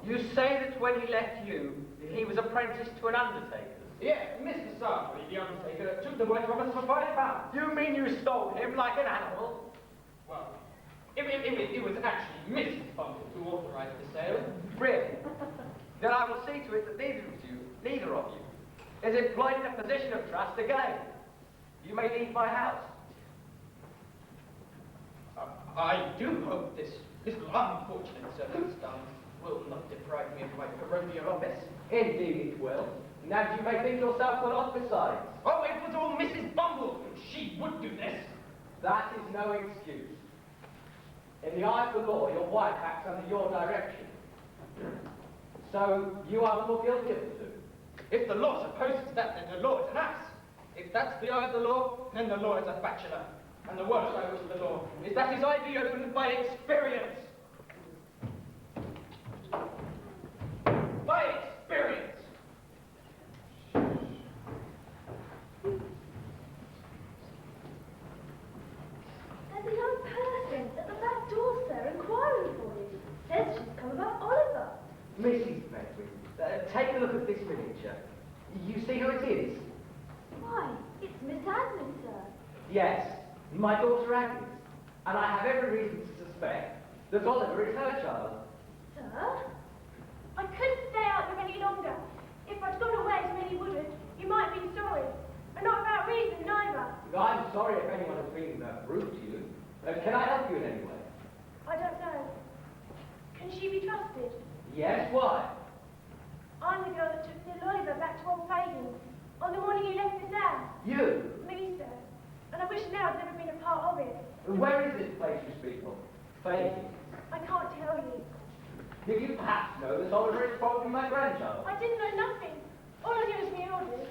You say that when he left you, he was apprenticed to an undertaker? Yes, Mr. Sarbury, the undertaker, took the boy from us for £5. You mean you stole him like an animal? Well, it was actually Mrs. Bumble who authorized the sale. Really? Then I will see to it that neither of you, is employed in a position of trust again. You may leave my house. I do hope this unfortunate circumstance will not deprive me of my parochial office. Indeed it will. And you may think yourself well off besides. Oh, it was all Mrs. Bumble. She would do this. That is no excuse. In the eye of the law, your wife acts under your direction. So you are more guilty of the two. If the law supposes that, then the law is an ass. If that's the eye of the law, then the law is a bachelor. And the worst eye of the law is that his eye be opened by experience. By experience. There's a young person at the back door, sir, inquiring for you. Says she's come about Oliver. Mrs. Medwin, take a look at this miniature. You see who it is? Why, it's Miss Agnes, sir. Yes, my daughter Agnes. And I have every reason to suspect that Oliver is her child. Sir? I couldn't stay out there any longer. If I'd gone away as many wouldn't, you might be sorry. And not without reason, neither. I'm sorry if anyone has been rude to you. Can I help you in any way? I don't know. Can she be trusted? Yes, why? I'm the girl that took little Oliver back to old Fagans on the morning he left his dad. You? Me, sir. And I wish now I'd never been a part of it. Where is this place you speak of? Fagin. I can't tell you. Do you perhaps know that Oliver is probably my grandchild? I didn't know nothing. All I knew was my orders.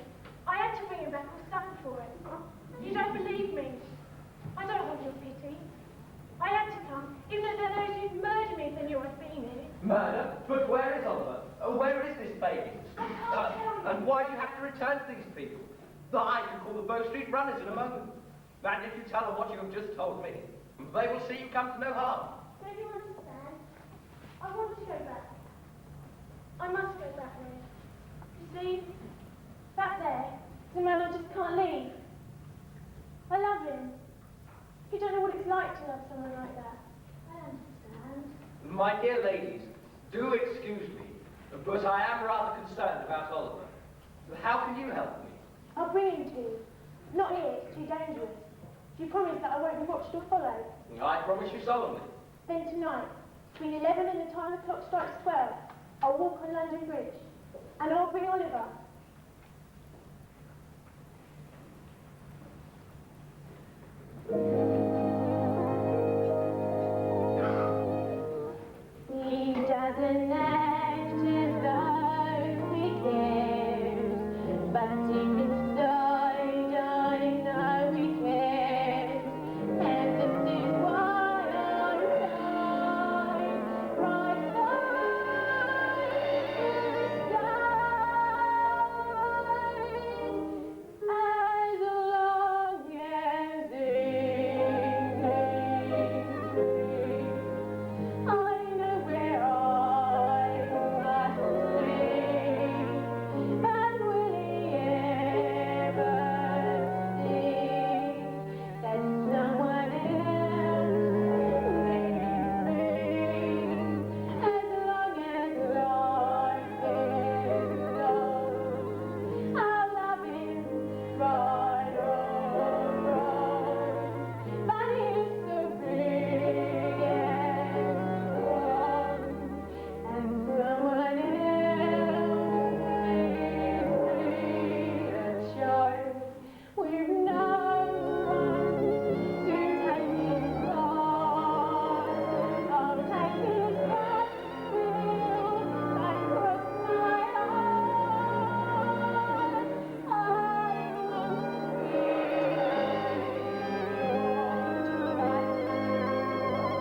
I had to bring him back or suffer for it. You don't believe me. I don't want your pity. I had to come, even though there are those who'd murder me if they knew I'd been here. Murder? But where is Oliver? Where is this Fagin? I can't tell you. And why do you have to return to these people? I can call the Bow Street runners in a moment. And if you tell them what you have just told me, they will see you come to no harm. Don't you understand? I want to go back. I must go back there. You see, back there, the man I just can't leave. I love him. You don't know what it's like to love someone like that. I understand. My dear ladies, do excuse me, but I am rather concerned about Oliver. How can you help me? I'll bring him to you. Not here, it's too dangerous. You promise that I won't be watched or followed. I promise you solemnly. Then tonight, between 11 and the time the clock strikes 12, I'll walk on London Bridge. And I'll bring Oliver. He doesn't act as though he cares, but deep inside I know he cares, and this is why I'm tied right as long as I know where I must be, but will he ever see that someone else needs me? As long as life is long, I'll love him right or wrong, but he's so big and strong, and someone else needs me. Sure, we've no one to take his part. I'll take his part, will I cross my heart. I must be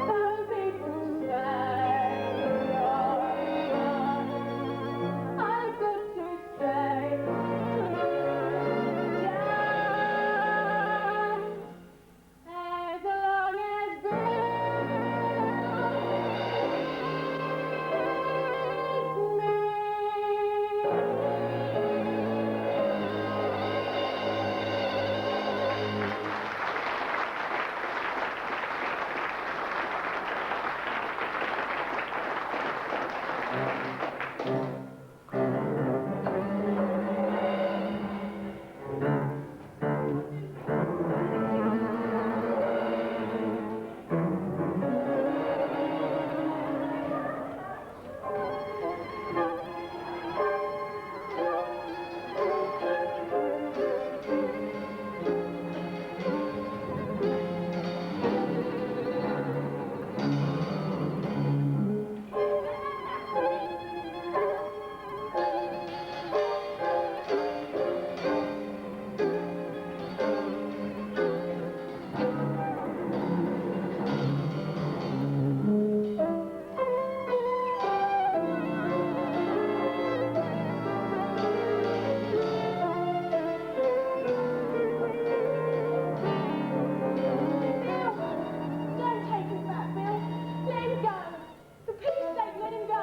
some people say I've got to stay as long as Don't take him back, Bill. Let him go. For pity's sake, let him go.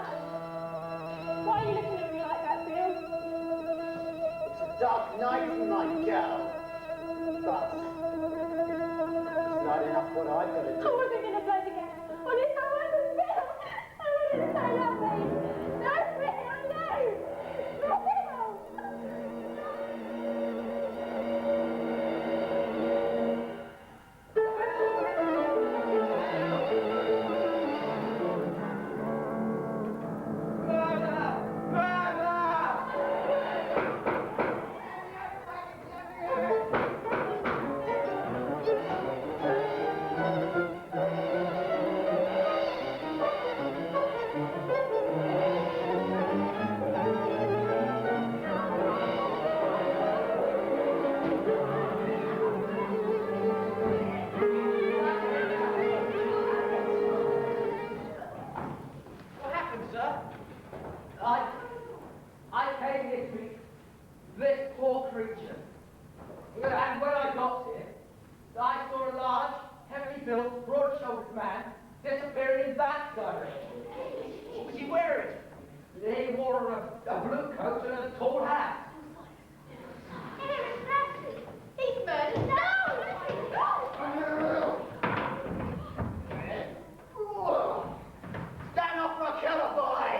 Why are you looking at me like that, Bill? It's a dark night, my girl. But it's not enough what I've got to I do. wasn't going to blood again. Honest, I wasn't, Bill. I wanted to say love me. No, Bill, no. No, Bill. Murder! Murder! little broad-shouldered man disappearing in that garden. What was he wearing? He wore a blue coat and a tall hat. Here is Lassie. He's murdered now. Stand up for a killer, boy!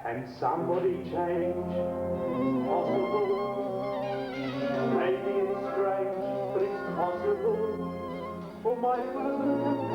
Can somebody change? Possible. Maybe it's strange, but it's possible for my bosom to